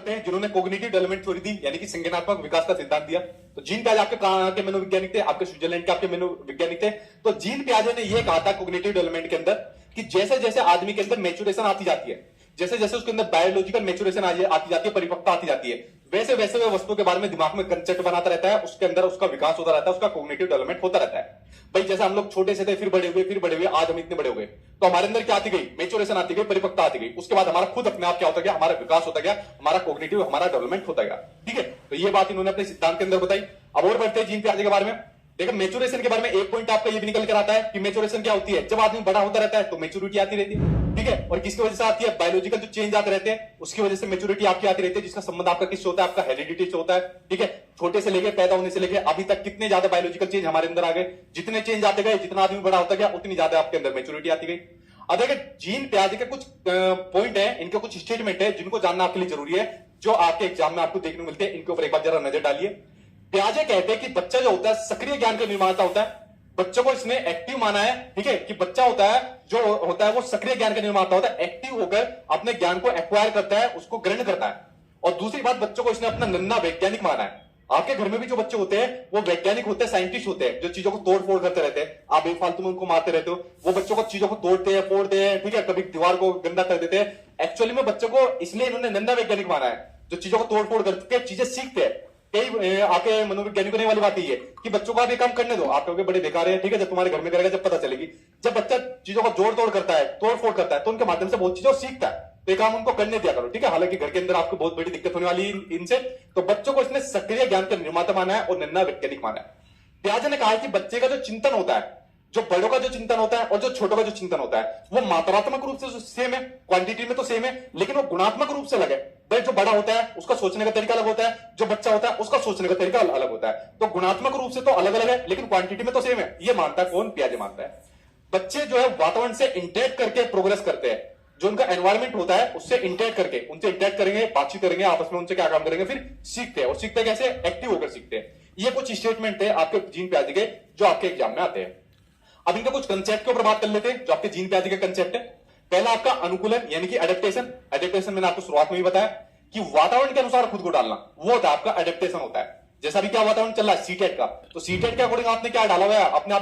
करते हैं जिन्होंने कोग्निटिव डेवलपमेंट थ्योरी दी, यानी कि संज्ञानात्मक विकास का सिद्धांत दिया। तो जीन पियाजे आपके कहां के मनोवैज्ञानिक थे? आपके स्विट्जरलैंड के आपके मनोवैज्ञानिक थे। तो जीन पियाजे ने यह कहा था कोग्निटिव डेवलपमेंट के अंदर कि जैसे जैसे आदमी के अंदर मैच्योरेशन आती जाती है, जैसे जैसे उसके अंदर बायोलॉजिकल मैच्योरेशन आती जाती है, परिपक्वता आती जाती है, वैसे वैसे वह वस्तुओं के बारे में दिमाग में कंसेप्ट बनाता रहता है, उसके अंदर उसका विकास होता रहता है, उसका कोग्निटिव डेवलपमेंट होता रहता है। भाई जैसे हम लोग छोटे से थे, फिर बड़े हुए, फिर बड़े हुए, आज हम इतने बड़े हो गए, तो हमारे अंदर क्या आती गई? मैच्योरेशन आती गई, परिपक्वता आती गई। उसके बाद हमारा खुद अपने आप क्या होता गया? हमारा विकास होता गया, हमारा कोग्निटिव, हमारा डेवलपमेंट होता गया। ठीक है, तो ये बात इन्होंने अपने सिद्धांत के अंदर बताई। अब और बढ़ते हैं जीन पियाजे के बारे में। देखो मैच्योरेशन के बारे में एक पॉइंट आपका ये भी निकल कर आता है कि मैच्योरेशन क्या होती है? जब आदमी बड़ा होता रहता है तो मैच्योरिटी आती रहती है। ठीक है, और किसकी वजह से आती है? बायोलॉजिकल जो चेंज आते रहते हैं उसकी वजह से मैच्योरिटी आपकी आती रहती है, जिसका संबंध आपका किससे होता है? आपका हेरिडिटी से होता है। ठीक है, छोटे से लेके पैदा होने से लेके अभी तक कितने ज्यादा बायोलॉजिकल चेंज हमारे अंदर आ गए। जितने चेंज आते गए, जितना आदमी बड़ा होता गया, उतनी ज्यादा आपके अंदर मैच्योरिटी आती गई। अब देखिए जीन पियाजे के कुछ पॉइंट है, इनके कुछ स्टेटमेंट है जिनको जानना आपके लिए जरूरी है, जो आपके एग्जाम में आपको देखने को मिलते हैं। इनके ऊपर एक बार जरा नजर डालिए। पियाजे कहते हैं कि बच्चा जो होता है सक्रिय ज्ञान का निर्माता होता है। बच्चों को इसने एक्टिव माना है। ठीक है, कि बच्चा होता है जो होता है वो सक्रिय ज्ञान का निर्माता होता है, एक्टिव होकर अपने ज्ञान को एक्वायर करता है, उसको ग्रहण करता है। और दूसरी बात, बच्चों को इसने अपना नन्हा वैज्ञानिक माना है। आपके घर में भी जो बच्चे होते हैं वो वैज्ञानिक होते हैं, साइंटिस्ट होते हैं, जो चीजों को तोड़ फोड़ करते रहते हैं। आप बेफालतू में उनको मारते रहते हो, वो बच्चों को चीजों को तोड़ते हैं, फोड़ते हैं। ठीक है, कभी दीवार को गंदा कर देते हैं। एक्चुअली में बच्चों को इसलिए इन्होंने नन्हा वैज्ञानिक माना है, जो चीजों को तोड़ फोड़ करके चीजें सीखते हैं। कई आके मनोवैज्ञानिकों ने वाली बात ये है कि बच्चों को आप ये काम करने दो, आप कहोगे बड़े बेकार है। ठीक है, जब तुम्हारे घर में करेगा जब पता चलेगी। जब बच्चा चीजों को जोड़ तोड़ करता है, तोड़ फोड़ करता है, तो उनके माध्यम से बहुत चीजें सीखता है। तो ये काम उनको करने दिया करो। ठीक है, हालांकि घर के अंदर आपको बहुत बड़ी दिक्कत होने वाली इनसे। तो बच्चों को इसने सक्रिय ज्ञान का निर्माता माना है और नन्हा वैज्ञानिक माना है। पियाजे ने कहा है कि बच्चे का जो चिंतन होता है, जो बड़ों का जो चिंतन होता है और जो छोटों का जो चिंतन होता है, वो मात्रात्मक रूप से सेम है, क्वांटिटी में तो सेम है, लेकिन वो गुणात्मक रूप से अलग है। भाई जो बड़ा होता है उसका सोचने का तरीका अलग होता है, जो बच्चा होता है उसका सोचने का तरीका अलग होता है। तो गुणात्मक रूप से तो अलग अलग है, लेकिन क्वांटिटी में तो सेम है। ये मानता है कौन? पियाजे मानता है। बच्चे जो है वातावरण से इंटरेक्ट करके प्रोग्रेस करते हैं। जो उनका एनवायरमेंट होता है उससे इंटरेक्ट करके, उनसे इंटरेक्ट करेंगे, बातचीत करेंगे, आपस में उनसे क्या काम करेंगे, फिर सीखते हैं। और सीखते कैसे? एक्टिव होकर सीखते हैं। ये कुछ स्टेटमेंट है आपके जीन पियाजे के जो आपके एग्जाम में आते हैं। अब इनका कुछ कंसेप्ट के ऊपर बात कर लेते हैं जो आपके जीन पियाजे के कंसेप्ट है। पहला आपका अनुकूलन, यानी कि एडेप्टेशन। एडेप्टेशन मैंने आपको शुरुआत में ही बताया कि वातावरण के अनुसार खुद को डालना, वो होता है आपका एडेप्टेशन होता है। जैसा भी क्या वातावरण चल रहा है सीटेट का, तो सीटेट के अकॉर्डिंग आपने क्या डाला हुआ है? अपने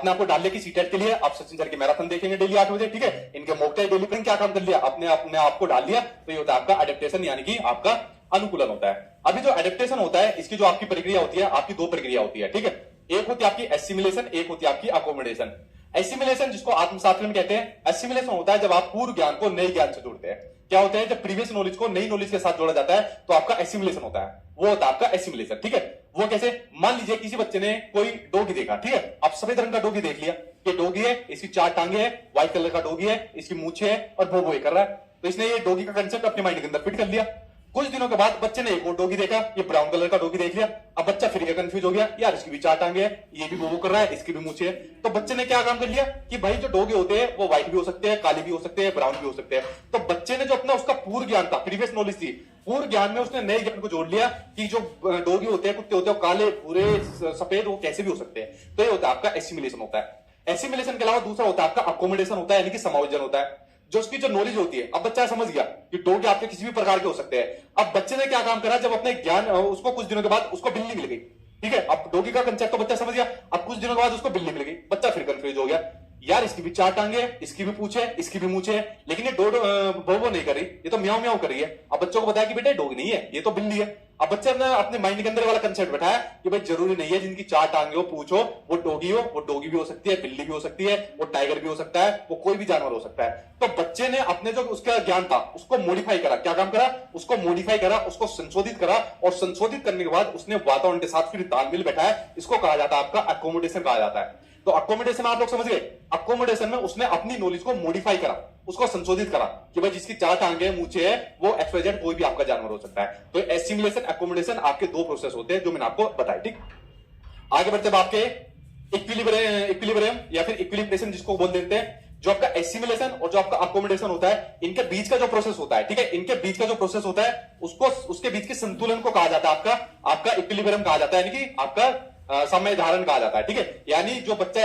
आप को डाल लिया कि सीटेट के लिए आप सचिन सर की मैराथन देखेंगे डेली 8 बजे। ठीक है, इनके मॉक टेस्ट डेली पर क्या काम कर लिया? अपने आप को डाल लिया। तो ये होता है आपका एडेप्टेशन, यानी कि आपका अनुकूलन होता है। अभी जो एडेप्टेशन होता है, इसकी जो आपकी प्रक्रिया होती है, आपकी दो प्रक्रिया होती है। ठीक है, एक होती है आपकी एसिमिलेशन, एक होती है आपकी अकोमोडेशन। एसिमिलेशन जिसको आत्मसात में कहते हैं, एसिमिलेशन होता है जब आप पूर्व ज्ञान को नए ज्ञान से जोड़ते हैं। क्या होता है? जब प्रीवियस नॉलेज को नई नॉलेज के साथ जोड़ा जाता है तो आपका एसिमिलेशन होता है, वो होता है आपका एसिमिलेशन। ठीक है, वो कैसे? मान लीजिए किसी बच्चे ने कोई डॉगी देखा। ठीक है, आप सफेद रंग का डॉगी देख लिया, ये डॉगी है, इसकी 4 टांगे है, व्हाइट कलर का डॉगी है, इसकी मूछें है और भों कर रहा है। तो इसने ये डॉगी का कंसेप्ट अपने माइंड के अंदर फिट कर लिया। कुछ दिनों के बाद बच्चे ने एक और डॉगी देखा, ये ब्राउन कलर का डॉगी देख लिया। अब बच्चा फिर कंफ्यूज हो गया, यार इसकी भी 4 टांगे है, ये भी बोबो कर रहा है, इसकी भी मूछें है। तो बच्चे ने क्या काम कर लिया कि भाई जो डॉगी होते हैं वो व्हाइट भी हो सकते हैं, काले भी हो सकते हैं, ब्राउन भी हो सकते हैं। तो बच्चे ने जो अपना उसका पूर्व ज्ञान था, प्रीवियस नॉलेज थी, पूर्व ज्ञान में उसने नए ज्ञान को जोड़ लिया कि जो डॉगी होते हैं, कुत्ते होते हैं, काले, भूरे, सफेद, वो कैसे भी हो सकते हैं। तो ये होता है आपका एसिमिलेशन होता है। एसिमिलेशन के अलावा दूसरा होता है आपका अकोमोडेशन होता है, यानी कि समायोजन होता है। जो उसकी जो नॉलेज होती है, अब बच्चा समझ गया कि डॉग आपके किसी भी प्रकार के हो सकते हैं। अब बच्चे ने क्या काम करा? जब अपने ज्ञान, उसको कुछ दिनों के बाद उसको बिल्ली मिल गई। ठीक है, अब डॉगी का कंसेप्ट तो बच्चा समझ गया। अब कुछ दिनों के बाद उसको बिल्ली मिल गई, बच्चा फिर कंफ्यूज हो गया, यार इसकी भी 4 टांगे है, इसकी भी पूंछ है, इसकी भी मूछें है, लेकिन ये भो नहीं कर रही, ये तो म्याऊं म्याऊं कर रही है। अब बच्चों को बताया कि बेटा डॉग नहीं है, ये तो बिल्ली है। अब बच्चे ने अपने माइंड के अंदर वाला कंसेप्ट बैठाया कि भाई जरूरी नहीं है जिनकी 4 टांगे हो, पूंछ हो, वो डॉगी हो। वो डॉगी भी हो सकती है, बिल्ली भी हो सकती है, वो टाइगर भी हो सकता है, वो कोई भी जानवर हो सकता है। तो बच्चे ने अपने जो उसका ज्ञान था उसको मॉडिफाई करा। क्या काम करा? उसको मॉडिफाई करा, उसको संशोधित करा, और संशोधित करने के बाद उसने वातावरण के साथ फिर तालमेल बैठाया। इसको कहा जाता है आपका अकोमोडेशन कहा जाता है। तो अकोमोडेशन आप लोग समझ गए। अकोमोडेशन में उसने अपनी नॉलेज को मॉडिफाई करा, उसको संशोधित करा कि भाई जिसकी 4 टांगे मूछें है वो एक्सवाइजेड कोई भी आपका जानवर हो सकता है। तो एसिमिलेशन, अकोमोडेशन आपके 2 प्रोसेस होते हैं जो मैंने आपको बताया। ठीक, आगे बढ़ते आपके इक्विलिब्रियम या फिर इक्विलिब्रेशन जिसको बोल देते हैं। जो आपका एसिमिलेशन और जो आपका अकोमोडेशन होता है, इनके बीच का जो प्रोसेस होता है, ठीक है, इनके बीच का जो प्रोसेस होता है उसको, उसके बीच के संतुलन को कहा जाता है आपका इक्विलिब्रियम कहा जाता है, यानी कि आपका समय धारण कहा जाता है। ठीक है, यानी जो बच्चा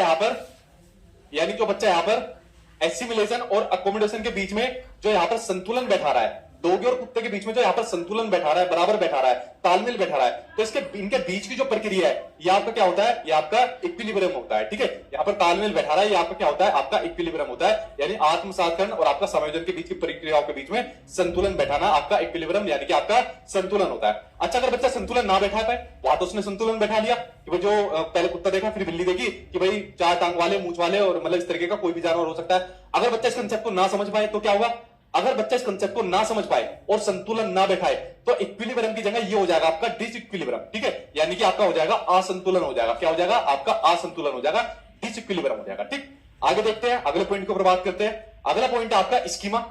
यहां पर एसिमिलेशन और अकोमोडेशन के बीच में जो यहां पर संतुलन बैठा रहा है डॉगी और कुत्ते के बीच में जो यहाँ पर संतुलन बैठा रहा है, बराबर बैठा रहा है, तालमेल बैठा रहा है, तो इसके इनके बीच की जो प्रक्रिया है ये आपका क्या होता है, ये आपका इक्विलिब्रियम होता है। ठीक है, यहाँ पर तालमेल बैठा रहा है, ये आपका क्या होता है, आपका इक्विलिब्रियम होता है, यानी आत्मसातकरण और आपका समायोजन के बीच की प्रक्रियाओं के बीच में संतुलन बैठाना आपका इक्विलिब्रियम यानी कि आपका संतुलन होता है। अच्छा, अगर बच्चा संतुलन ना बैठा पाए, वहां तो उसने संतुलन बैठा लिया कि भाई जो पहले कुत्ता देखा फिर बिल्ली देखी कि भाई चार टांग वाले, मूंछ वाले और मतलब इस तरीके का कोई भी जानवर हो सकता है। अगर बच्चा इस कंसेप्ट को ना समझ पाए तो क्या होगा, अगर बच्चा इस कंसेप्ट को ना समझ पाए और संतुलन ना बैठाए तो इक्विलिब्रियम की जगह ये हो जाएगा आपका डिसइक्विलिब्रियम। ठीक है, यानी कि आपका हो जाएगा असंतुलन हो जाएगा। क्या हो जाएगा, आपका असंतुलन हो जाएगा, डिसइक्विलिब्रियम हो जाएगा। ठीक, आगे देखते हैं, अगले पॉइंट के ऊपर बात करते हैं। अगला पॉइंट है आपका स्कीमा।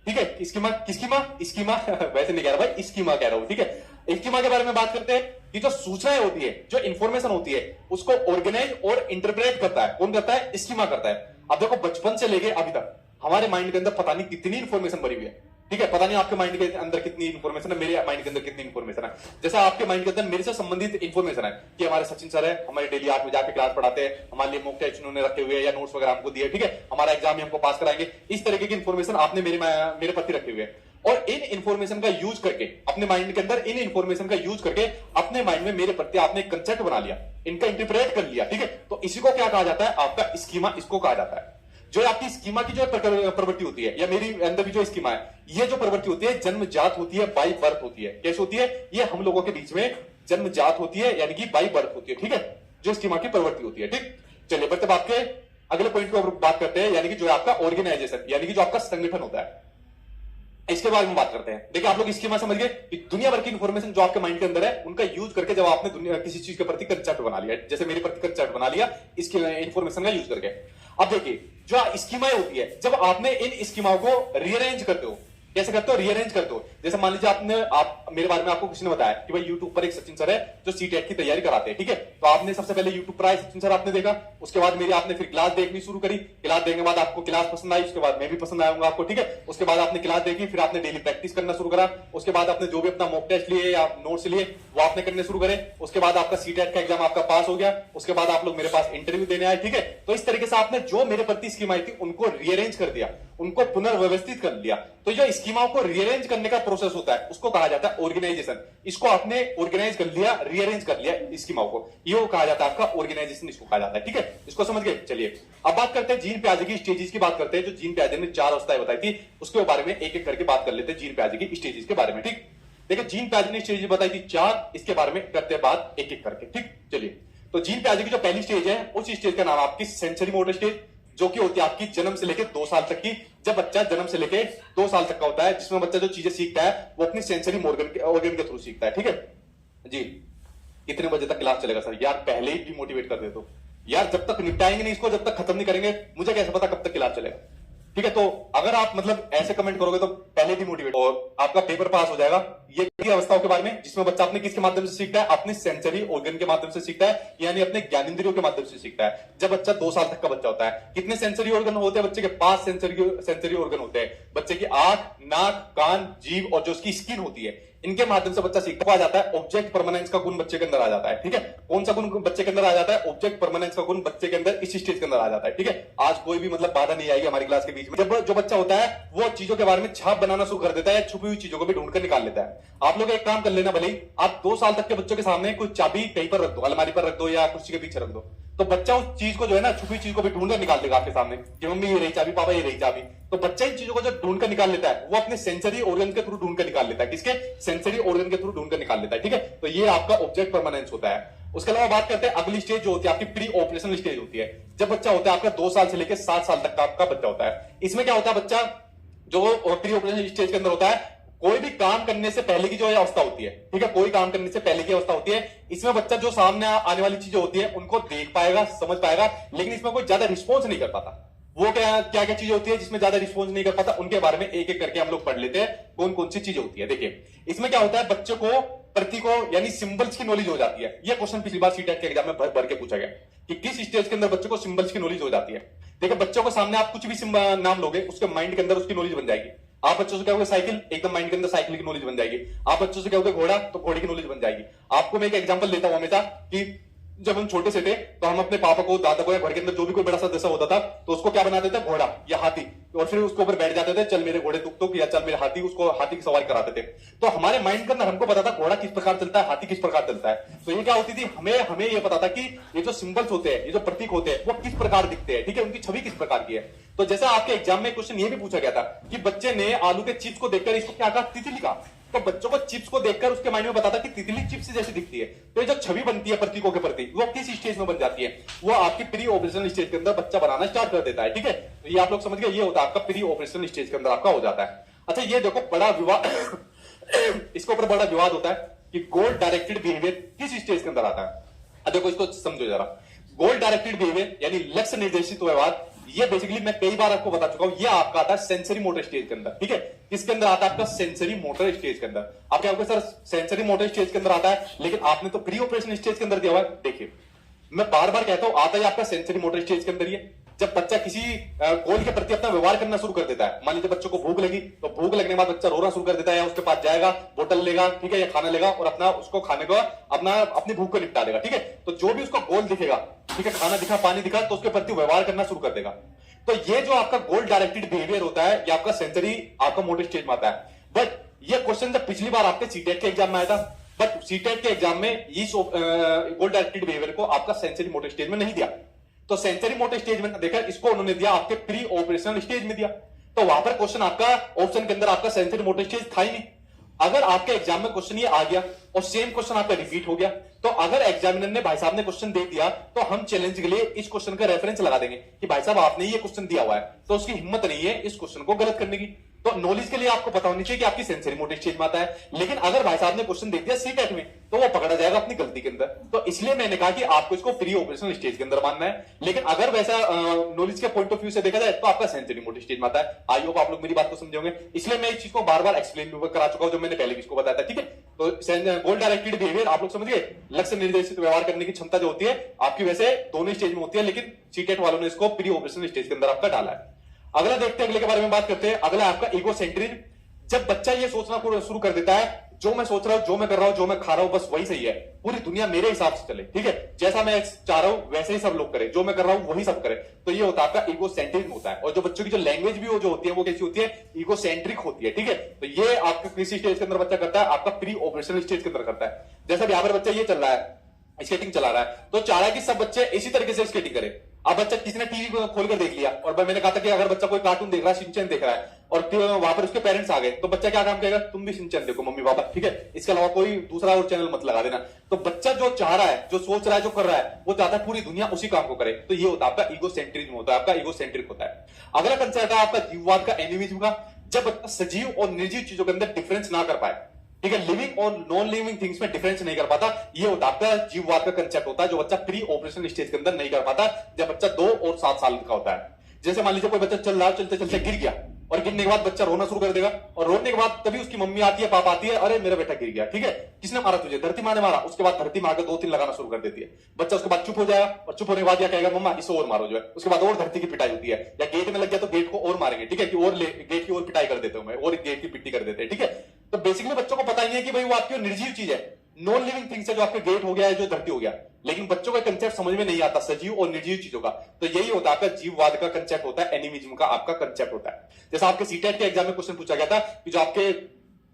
ठीक है, स्कीमा स्कीमा वैसे नहीं कह रहा भाई, स्कीमा कह रहा हूं। ठीक है, स्कीमा के बारे में बात करते हैं कि जो सूचनाएं होती है, जो इंफॉर्मेशन होती है, उसको ऑर्गेनाइज और इंटरप्रेट करता है। कौन करता है, स्कीमा करता है। अब देखो, बचपन से लेके अभी तक हमारे माइंड के अंदर पता नहीं कितनी इंफॉर्मेशन भरी हुई है। ठीक है, पता नहीं आपके माइंड के अंदर कितनी इंफॉर्मेशन है, मेरे माइंड के अंदर कितनी इंफॉर्मेशन है। जैसा आपके माइंड के अंदर मेरे से संबंधित इंफॉर्मेशन है कि हमारे सचिन सर है, हमारे डेली 8 बजे आके क्लास पढ़ाते हैं, हमारे लिए मॉक टेस्ट उन्होंने रखे हुए हैं या नोट्स वगैरह हमको दिए। ठीक है, हमारा एग्जाम ही हमको पास कराएंगे, इस तरीके की इंफॉर्मेशन आपने मेरे प्रति रखे हुए है। और इन इंफॉर्मेशन का यूज करके अपने माइंड के अंदर, इन इंफॉर्मेशन का यूज करके अपने माइंड में मेरे प्रति आपने एक कंसेप्ट बना लिया, इनका इंटरप्रेट कर लिया। ठीक है, तो इसी को क्या कहा जाता है, आपका स्कीमा, इसको कहा जाता है। जो आपकी स्कीमा की जो प्रवृत्ति होती है, या मेरी अंदर भी जो स्कीमा है, ये जो प्रवृत्ति होती है जन्मजात होती है, बाई बर्थ होती है। कैसे होती है, ये हम लोगों के बीच में जन्मजात होती है, यानी कि बाई बर्थ होती है। ठीक है, जो स्कीमा की प्रवृत्ति होती है। ठीक, चलिए बढ़ते बात के अगले पॉइंट को बात करते हैं, यानी कि जो आपका ऑर्गेनाइजेशन, यानी कि जो आपका संगठन होता है, इसके बारे में बात करते हैं। देखिए, आप लोग स्कीमा समझ गए कि दुनिया भर की इंफॉर्मेशन जो आपके माइंड के अंदर है, उनका यूज करके जब आपने दुनिया किसी चीज के प्रति कंसेप्ट बना लिया, जैसे मेरे प्रति कंसेप्ट बना लिया इसकी इंफॉर्मेशन का यूज करके। अब देखिए, जो स्कीमाएं होती है, जब आपने इन स्कीमाओं को रीअरेंज करते हो, कैसे करते हो, रीअरेंज करते हो। जैसे मान लीजिए आप मेरे बारे में आपको किसी ने बताया कि भाई यूट्यूब पर एक सचिन सर है जो सीटेट की तैयारी कराते हैं। ठीक है, तो आपने सबसे पहले यूट्यूब पर आए सचिन सर आपने देखा, उसके बाद मेरी आपने फिर क्लास देखनी शुरू करी, क्लास देखने के बाद आपको क्लास पसंद आई, उसके बाद मैं भी पसंद आऊंगा आपको। ठीक है, उसके बाद आपने क्लास देखी, फिर आपने डेली प्रैक्टिस करना शुरू करा, उसके बाद आपने जो भी अपना मॉक टेस्ट लिए या नोट्स लिए वो आपने करने शुरू करे, उसके बाद आपका सीटेट का एग्जाम आपका पास हो गया, उसके बाद आप लोग मेरे पास इंटरव्यू देने आए। ठीक है, तो इस तरीके से आपने जो मेरे प्रति स्कीमा थी उनको रीअरेंज कर दिया, उनको पुनर्व्यवस्थित कर दिया। तो जो स्कीमाओं को रीअरेंज करने का प्रोसेस होता है उसको कहा जाता है ऑर्गेनाइजेशन। इसको आपने ऑर्गेनाइज कर लिया, रीअरेंज कर लिया स्कीमाओं को, ये कहा जाता है आपका ऑर्गेनाइजेशन, इसको कहा जाता है। ठीक है, इसको समझ गए। चलिए अब बात करते हैं जीन पियाजे की स्टेजेस की बात करते हैं। जो जीन पियाजे ने 4 अवस्थाएं बताई थी उसके बारे में एक एक करके बात कर लेते हैं, जीन पियाजे की स्टेजेस के बारे में। ठीक, देखिए जीन पियाजे ने स्टेजेस बताई थी 4, इसके बारे में करते हैं बात एक एक करके। ठीक, चलिए, तो जीन पियाजे की जो पहली स्टेज है उस स्टेज का नाम आपकी सेंसरी मोटर स्टेज, जो कि होती है आपकी जन्म से लेकर 2 साल तक की। जब बच्चा जन्म से लेकर 2 साल तक का होता है, जिसमें बच्चा जो चीजें सीखता है वो अपनी सेंसरी ऑर्गन के थ्रू सीखता है। ठीक है जी, कितने बजे तक क्लास चलेगा सर? यार पहले ही डिमोटिवेट कर दे तो यार, जब तक निपटाएंगे नहीं इसको, जब तक खत्म नहीं करेंगे, मुझे कैसे पता कब तक क्लास चलेगा। ठीक है, तो अगर आप मतलब ऐसे कमेंट करोगे तो पहले डिमोटिवेट और आपका पेपर पास हो जाएगा। ये अवस्थाओं के बारे में जिसमें बच्चा अपने किसके माध्यम से सीखता है, अपने सेंसरी ऑर्गन के माध्यम से सीखता है, यानी अपने ज्ञानेंद्रियों के माध्यम से सीखता है। जब बच्चा 2 साल तक का बच्चा होता है, कितने सेंसरी ऑर्गन होते हैं बच्चे के? 5 सेंसरी ऑर्गन होते हैं। बच्चे की आंख, नाक, कान, जीभ और जो उसकी स्किन होती है, इनके माध्यम से बच्चा सीखता आ जाता है। ऑब्जेक्ट परमानेंस का गुण बच्चे के अंदर आ जाता है। ठीक है, कौन सा गुण बच्चे के अंदर आ जाता है? ऑब्जेक्ट परमानेंस का गुण बच्चे के अंदर इस स्टेज के अंदर आ जाता है। ठीक है, आज कोई भी मतलब बाधा नहीं आएगी हमारी क्लास के बीच में। जब जो बच्चा होता है वो चीजों के बारे में छाप बनाना शुरू कर देता है, छुपी हुई चीजों को भी ढूंढ कर निकाल लेता है। आप लोग एक काम कर लेना, भले ही आप 2 साल तक के बच्चों के सामने कोई चाबी कहीं पर रख दो, अलमारी पर रख दो या कुर्सी के पीछे रख दो, तो बच्चा उस चीज को जो है ना, छुपी चीज को भी ढूंढ कर निकाल देगा आपके सामने कि मम्मी ये रही चाबी, पापा ये रही चाबी। तो बच्चा इन चीजों को जब ढूंढ कर निकाल लेता है, वो अपने सेंसरी ऑर्गन के थ्रू ढूंढ कर निकाल लेता है। किसके? सेंसरी ऑर्गन के थ्रू ढूंढ कर निकाल लेता है। ठीक है, तो ये आपका ऑब्जेक्ट परमानेंस होता है। उसके अलावा बात करते हैं अगली स्टेज जो होती है आपकी प्री ऑपरेशनल स्टेज होती है। जब बच्चा होता है आपका 2 साल से लेकर 7 साल तक का आपका बच्चा होता है। इसमें क्या होता है, बच्चा जो प्री ऑपरेशनल स्टेज के अंदर होता है, कोई भी काम करने से पहले की जो अवस्था होती है, ठीक है, कोई काम करने से पहले की अवस्था होती है, इसमें बच्चा जो सामने आने वाली चीजें होती है उनको देख पाएगा, समझ पाएगा, लेकिन इसमें कोई ज्यादा रिस्पॉन्स नहीं कर पाता। वो क्या क्या क्या चीजें होती है जिसमें ज्यादा रिस्पॉन्स नहीं कर पाता, उनके बारे में एक एक करके हम लोग पढ़ लेते हैं कौन कौन सी चीजें होती है। देखिए, इसमें क्या होता है, बच्चे को प्रतीकों यानी सिंबल्स की नॉलेज हो जाती है। यह क्वेश्चन पिछली बार सीटेट के एग्जाम में भर के पूछा गया कि किस स्टेज के अंदर बच्चे को सिंबल्स की नॉलेज हो जाती है। देखिए, बच्चों को सामने आप कुछ भी नाम लोगे, उसके माइंड के अंदर उसकी नॉलेज बन जाएगी। आप बच्चों से कहोगे साइकिल, एकदम माइंड के अंदर साइकिल की नॉलेज बन जाएगी। आप बच्चों से कहोगे घोड़ा, तो घोड़े की नॉलेज बन जाएगी। आपको मैं एक एग्जांपल देता हूं हमेशा कि जब हम छोटे से थे तो हम अपने पापा को, दादा को या घर के अंदर जो भी कोई बड़ा सदस्य होता था तो उसको क्या बनाते थे, घोड़ा या हाथी, और फिर उसके ऊपर बैठ जाते थे, चल मेरे घोड़े तुक तुक, या चल मेरे हाथी, उसको हाथी की सवारी कराते थे। तो हमारे माइंड के अंदर हमको पता था घोड़ा किस प्रकार चलता है, हाथी किस प्रकार चलता है। तो ये क्या होती थी, हमें हमें ये पता था कि ये जो सिंबल्स होते हैं, ये जो प्रतीक होते हैं, वो किस प्रकार दिखते हैं, ठीक है, उनकी छवि किस प्रकार की है। तो जैसा आपके एग्जाम में क्वेश्चन ये भी पूछा गया था कि बच्चे ने आलू के चिप्स को देखकर इसको क्या कहा, तितली कहा। तो बच्चों को चिप्स को देखकर उसके माइंड में पता था कि तितली चिप्स जैसी दिखती है। तो ये जो छवि बनती है प्रतीकों के प्रति, वो किस स्टेज में बन जाती है, वो आपकी प्री ऑपरेशनल स्टेज के अंदर बच्चा बनाना स्टार्ट कर देता है, ठीक है। तो ये आप लोग समझ गए, ये होता है आपका प्री ऑपरेशनल स्टेज के अंदर आपका हो जाता है। अच्छा ये देखो बड़ा विवाद इसके ऊपर बड़ा विवाद होता है कि गोल डायरेक्टेड बिहेवियर किस स्टेज के अंदर आता है। अब देखो इसको समझो जरा, गोल डायरेक्टेड बिहेवियर यानी लक्ष्य निर्देशित व्यवहार, ये बेसिकली मैं कई बार आपको बता चुका हूं, ये आपका आता है सेंसरी मोटर स्टेज के अंदर, ठीक है। किसके अंदर आता है, आपका सेंसरी मोटर स्टेज के अंदर। आप क्या सर सेंसरी मोटर स्टेज के अंदर आता है, लेकिन आपने तो प्री ऑपरेशन स्टेज के अंदर दिया हुआ है। देखिए मैं बार बार कहता हूं, आता है आपका सेंसरी मोटर स्टेज के अंदर ही है। जब बच्चा किसी गोल के प्रति अपना व्यवहार करना शुरू कर देता है, मान लीजिए बच्चों को भूख लगी, तो भूख लगने के बाद बच्चा रोना शुरू कर देता है, उसके पास जाएगा, बोतल लेगा, ठीक है, या खाना लेगा और अपना उसको खाने को अपनी भूख को निपटा देगा, ठीक है। तो जो भी उसको गोल दिखेगा, ठीक है, खाना दिखा, पानी दिखा, तो उसके प्रति व्यवहार करना शुरू कर देगा। तो ये जो आपका गोल डायरेक्टेड बिहेवियर होता है, ये आपका सेंसरी आपका मोटर स्टेज में आता है। बट ये क्वेश्चन जब पिछली बार आपके सीटेट के एग्जाम में आया था, बट सीटेट के एग्जाम में इस गोल डायरेक्टेड बिहेवियर को आपका सेंसरी मोटर स्टेज में नहीं दिया। तो सेंसरी मोटर स्टेज में देखा, इसको उन्होंने दिया आपके प्री ऑपरेशनल स्टेज में दिया। तो वहां पर क्वेश्चन आपका ऑप्शन के अंदर आपका सेंसरी मोटर स्टेज था ही नहीं। अगर आपके एग्जाम में क्वेश्चन ये आ गया और सेम क्वेश्चन आपका रिपीट हो गया, तो अगर एग्जामिनर ने, भाई साहब ने क्वेश्चन दे दिया, तो हम चैलेंज के लिए इस क्वेश्चन का रेफरेंस लगा देंगे कि भाई साहब आपने ये क्वेश्चन दिया हुआ है, तो उसकी हिम्मत नहीं है इस क्वेश्चन को गलत करने की। तो नॉलेज के लिए आपको पता होनी चाहिए कि आपकी सेंसरी मोटर स्टेज में आता है। लेकिन अगर भाई साहब ने क्वेश्चन दे दिया सीटेट में, तो वो पकड़ा जाएगा अपनी गलती के अंदर। तो इसलिए मैंने कहा कि आपको इसको प्री ऑपरेशनल स्टेज के अंदर मानना है। लेकिन अगर वैसा नॉलेज के पॉइंट ऑफ व्यू से देखा जाए, तो आपका सेंसरी मोटर स्टेज में आता है। आई होप आप लोग मेरी बात को समझोगे, इसलिए मैं इस चीज को बार बार एक्सप्लेन करा चुका हूं, जो मैंने पहले भी इसको बताया था, ठीक है। तो गोल डायरेक्टेड बिहेवियर आप लोग समझ गए, लक्ष्य निर्देशित व्यवहार करने की क्षमता जो होती है आपकी, वैसे दोनों स्टेज में होती है, लेकिन सीटेट वालों ने इसको प्री ऑपरेशनल स्टेज के अंदर आपका डाला है। अगला देखते हैं, अगले के बारे में बात करते हैं। अगला आपका ईगो सेंट्रिज्म। जब बच्चा ये सोचना शुरू कर देता है, जो मैं सोच रहा हूं, जो मैं कर रहा हूं, जो मैं खा रहा हूं, बस वही सही है, पूरी दुनिया मेरे हिसाब से चले, ठीक है, जैसा मैं चाह रहा हूं वैसे ही सब लोग करें, जो मैं कर रहा हूं वही सब करें, तो ये होता है आपका ईगो सेंट्रिज्म होता है। और जो बच्चों की जो लैंग्वेज भी जो होती है वो कैसी होती है, ईगो सेंट्रिक होती है, ठीक है। तो ये आपके किसी स्टेज के अंदर बच्चा करता है, आपका प्री ऑपरेशनल स्टेज के अंदर करता है। जैसा यहाँ पर बच्चा ये चल रहा है, स्केटिंग चला रहा है, तो चाह रहा है कि सब बच्चे इसी तरीके से स्केटिंग करें। अब बच्चा, किसी ने टीवी खोलकर देख लिया, और मैंने कहा था कि अगर बच्चा कोई कार्टून देख रहा है, शिनचैन देख रहा है, और वहां पर उसके पेरेंट्स आ गए, तो बच्चा क्या काम करेगा, तुम भी शिनचैन देखो मम्मी पापा, ठीक है, इसके अलावा कोई दूसरा और चैनल मत लगा देना। तो बच्चा जो चाह रहा है, जो सोच रहा है, जो कर रहा है, वो चाहता है पूरी दुनिया उसी काम को करे। तो ये होता है आपका ईगो सेंट्रिज्म होता है, आपका ईगो सेंट्रिक होता है। अगला कंसेप्ट है आपका जीववाद का, एनिमिज्म का। जब बच्चा सजीव और निर्जीव चीजों के अंदर डिफरेंस ना कर पाए, ठीक है, लिविंग और नॉन लिविंग थिंग्स में डिफरेंस नहीं कर पाता, ये होता है आपका जीववाद का कंसेप्ट होता है, जो बच्चा प्री ऑपरेशन स्टेज के अंदर नहीं कर पाता, जब बच्चा 2 और 7 साल का होता है। जैसे मान लीजिए कोई बच्चा चल रहा है, चलते चलते गिर गया, और गिरने के बाद बच्चा रोना शुरू कर देगा, और रोने के बाद तभी उसकी मम्मी आती है, पापा आती है, अरे मेरा बेटा गिर गया, ठीक है, किसने मारा तुझे, धरती माँ ने मारा। उसके बाद धरती माँ के 2-3 लगाना शुरू कर देती है। बच्चा उसके बाद चुप हो जाएगा, और चुप होने के बाद क्या कहेगा, मम्मा इसे और मारो जो है। उसके बाद और धरती की पिटाई होती है, या गेट में लग गया तो गेट को और मारेंगे, ठीक है, कि और गेट की और पिटाई कर देते हो, और गेट की पिट्टी कर देते हैं, ठीक है। तो बेसिकली बच्चों को पता ही नहीं है कि भाई वो आपकी निर्जीव चीज है, नॉन लिविंग थिंग्स है, जो आपके गेट हो गया है, जो धरती हो गया। लेकिन बच्चों का कंसेप्ट समझ में नहीं आता सजीव और निर्जीव चीजों का। तो यही होता है आपका जीववाद का कंसेप्ट होता है, एनिमिज्म का आपका कंसेप्ट होता है। जैसा आपके सीटेट के एग्जाम में क्वेश्चन पूछा गया था कि जो आपके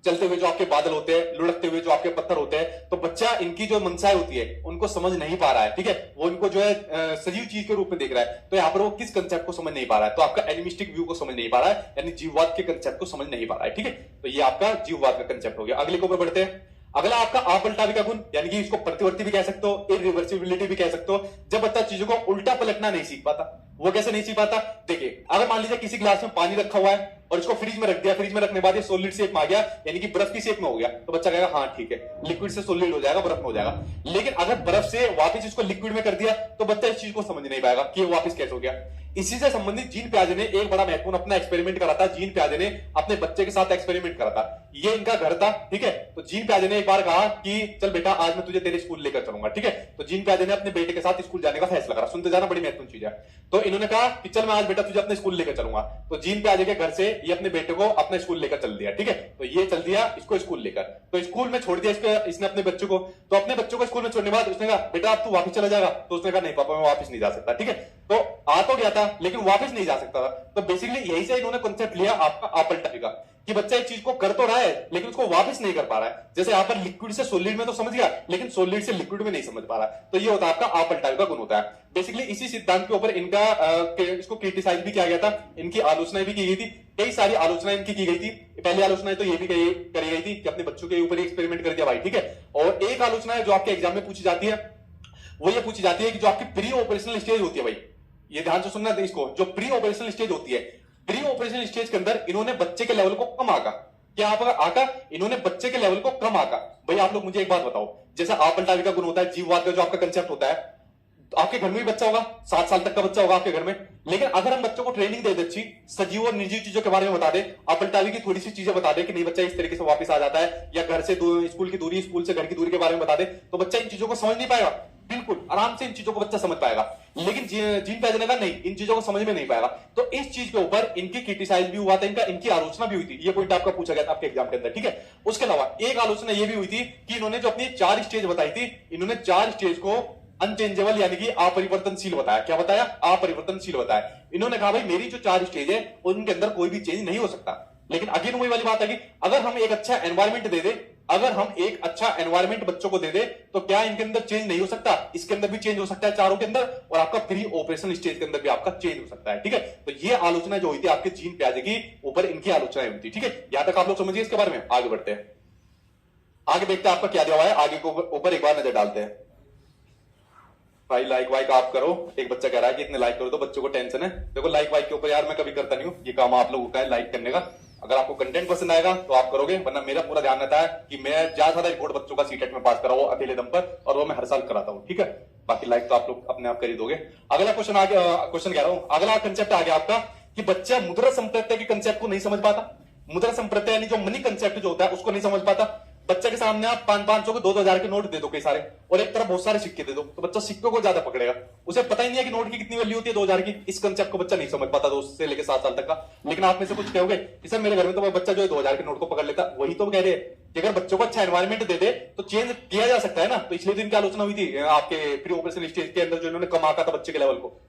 चलते हुए जो आपके बादल होते हैं, लुढ़कते हुए जो आपके पत्थर होते हैं, तो बच्चा इनकी जो मनसाएं होती है उनको समझ नहीं पा रहा है, ठीक है, वो इनको जो है सजीव चीज के रूप में देख रहा है। तो यहाँ पर वो किस कंसेप्ट को समझ नहीं पा रहा है, तो आपका एनिमिस्टिक व्यू को समझ नहीं पा रहा है, यानी जीववाद के कंसेप्ट को समझ नहीं पा रहा है, ठीक है। तो ये आपका जीववाद का कंसेप्ट हो गया। अगले के ऊपर बढ़ते हैं। अगला आपका आपलटावी का गुण, यानी कि इसको प्रतिवर्ती भी कह सकते हो, इरिवर्सिबिलिटी भी कह सकते हो। जब बच्चा चीजों को उल्टा पलटना नहीं सीख पाता, वो कैसे नहीं सीख पाता, देखिए, अगर मान लीजिए किसी गिलास में पानी रखा हुआ है और इसको फ्रिज में रख दिया, फ्रिज में रखने के बाद ये सॉलिड शेप में आ गया, यानी कि बर्फ की शेप में हो गया, तो बच्चा कहेगा हाँ ठीक है, लिक्विड से सॉलिड हो जाएगा, बर्फ में हो जाएगा। लेकिन अगर बर्फ से वापस इसको लिक्विड में कर दिया, तो बच्चा इस चीज को समझ नहीं पाएगा कि वापस कैसे हो गया। इसी से संबंधित जीन पियाजे ने एक बड़ा महत्वपूर्ण अपना एक्सपेरिमेंट करा था। जीन पियाजे ने अपने बच्चे के साथ एक्सपेरिमेंट करा था, ये इनका घर था, ठीक है। तो जीन पियाजे ने एक बार कहा कि चल बेटा आज मैं तुझे तेरे स्कूल लेकर चलूंगा, ठीक है। तो जीन पियाजे ने अपने बेटे के साथ स्कूल जाने का फैसला करा। सुनते जाना, बड़ी महत्वपूर्ण चीज है। तो इन्होंने कहा कि चल मैं आज बेटा तुझे अपने स्कूल लेकर चलूंगा। तो जीन पे आ जाके घर से ये अपने बेटे को अपने स्कूल लेकर चल दिया, ठीक है। तो ये चल दिया इसको स्कूल लेकर, तो स्कूल में छोड़ दिया इसने अपने बच्चों को। तो अपने बच्चों को स्कूल में छोड़ने के बाद उसने कहा बेटा अब तू वापस चला जाएगा। तो उसने कहा नहीं पापा मैं वापस नहीं जा सकता, ठीक है। तो आ तो गया था लेकिन वापस नहीं जा सकता था। तो बेसिकली यही से इन्होंने कॉन्सेप्ट लिया आपका आपलटा का, कि बच्चा एक चीज को कर तो रहा है लेकिन उसको वापस नहीं कर पा रहा है। जैसे यहाँ पर लिक्विड से सॉलिड में तो समझ गया लेकिन सॉलिड से लिक्विड में नहीं समझ पा रहा है। तो ये होता है आपका आपल टाइप का गुण होता है। बेसिकली इसी सिद्धांत के ऊपर इनका इसको क्रिटिसाइज भी किया गया था, इनकी आलोचनाएं भी की गई थी, कई सारी आलोचनाएं इनकी की गई थी। पहली आलोचना तो ये भी करी गई थी कि अपने बच्चों के ऊपर एक्सपेरिमेंट कर दिया भाई, ठीक है। और एक आलोचना है जो आपके एग्जाम में पूछी जाती है, वो ये पूछी जाती है कि जो आपकी प्री ऑपरेशनल स्टेज होती है भाई, ये ध्यान से सुनना इसको, जो प्री ऑपरेशनल स्टेज होती है, प्री ऑपरेशनल स्टेज के अंदर इन्होंने बच्चे के लेवल को कम आका, क्या आप आका, इन्होंने बच्चे के लेवल को कम आका। भाई आप लोग मुझे एक बात बताओ, जैसे आपलटावी का गुण होता है, जीववाद का जो आपका कंसेप्ट होता है, तो आपके घर में भी बच्चा होगा, 7 साल तक का बच्चा होगा आपके घर में, लेकिन अगर हम बच्चों को ट्रेनिंग दे दे अच्छी, सजीव और निर्जीव चीजों के बारे में बता दे, आपलटावी की थोड़ी सी चीजें बता दे कि नहीं बच्चा इस तरीके से वापस आ जाता है, या घर से स्कूल की दूरी, स्कूल से घर की दूरी के बारे में बता दे, तो बच्चा इन चीजों को समझ नहीं पाएगा। बिल्कुल आराम से इन चीजों को बच्चा समझ पाएगा, लेकिन जीन पियाजे का नहीं, इन चीजों को समझ में नहीं पाएगा। तो इस चीज के ऊपर इनकी क्रिटिसाइज भी हुआ था, इनकी आलोचना भी हुई थी। ये पॉइंट आपका पूछा गया था आपके एग्जाम के अंदर, ठीक है। उसके अलावा एक आलोचना ये भी हुई थी कि इन्होंने जो अपनी 4 स्टेज बताई थी, इन्होंने 4 स्टेज को अनचेंजेबल यानी कि अपरिवर्तनशील बताया। क्या बताया? अपरिवर्तनशील बताया। इन्होंने कहा भाई मेरी जो 4 स्टेज है उनके अंदर कोई भी चेंज नहीं हो सकता। लेकिन अगेन वही वाली बात है कि अगर हम एक अच्छा एनवायरमेंट दे दे, अगर हम एक अच्छा एनवायरमेंट बच्चों को दे दे, तो क्या इनके अंदर चेंज नहीं हो सकता? इसके अंदर भी चेंज हो सकता है, चारों के अंदर, और आपका प्री ऑपरेशन स्टेज के अंदर भी आपका चेंज हो सकता है, ठीक है। तो ये आलोचना जो हुई थी आपके जीन पियाजे की ऊपर, इनकी आलोचना हुई थी, ठीक है। यहां तक आप लोग समझिए। इसके बारे में आगे बढ़ते हैं, आगे देखते हैं आपका क्या दिया हुआ है, आगे को ऊपर एक बार नजर डालते हैं। भाई लाइक वाइक आप करो। एक बच्चा कह रहा है कि इतने लाइक करो तो बच्चों को टेंशन है। देखो लाइक वाइक के ऊपर यार मैं कभी करता नहीं हूं, ये काम आप लोगों का है लाइक करने का। अगर आपको कंटेंट पसंद आएगा तो आप करोगे, वरना मेरा पूरा ध्यान रहता है कि मैं ज्यादा ज्यादा रिपोर्ट बच्चों का सीटेट में पास कराओ अकेले दम पर, और वो मैं हर साल कराता हूँ, ठीक है। बाकी लाइक तो आप लोग अपने आप कर ही दोगे। अगला क्वेश्चन आगे, क्वेश्चन कह रहा हूं, अगला कंसेप्ट आ गया आपका कि बच्चा मुद्रा संप्रत्यय के कंसेप्ट को नहीं समझ पाता। मुद्रा संप्रत्यय यानी जो मनी कंसेप्ट जो होता है उसको नहीं समझ पाता। बच्चे के सामने आप 500 के 2,000 के नोट दे दो कई सारे, और एक तरफ बहुत सारे सिक्के दे दो, तो बच्चा सिक्कों को ज्यादा पकड़ेगा। उसे पता ही नहीं है कि नोट की कितनी वैल्यू होती है 2,000 की। इस कंसेप्ट को बच्चा नहीं समझ पाता 2 से लेकर 7 साल तक का। लेकिन आप में से कुछ कहोगे कि सर मेरे घर में तो बच्चा जो है 2,000 के नोट को पकड़ लेता। वही तो कह रहे हैं कि अगर बच्चों को अच्छा एनवायरमेंट दे दे तो चेंज किया जा सकता है ना। तो इसलिए तो इनकी आलोचना हुई थी आपके प्री ऑपरेशन स्टेज के अंदर, जो इन्होंने कम आका था बच्चे के लेवल को।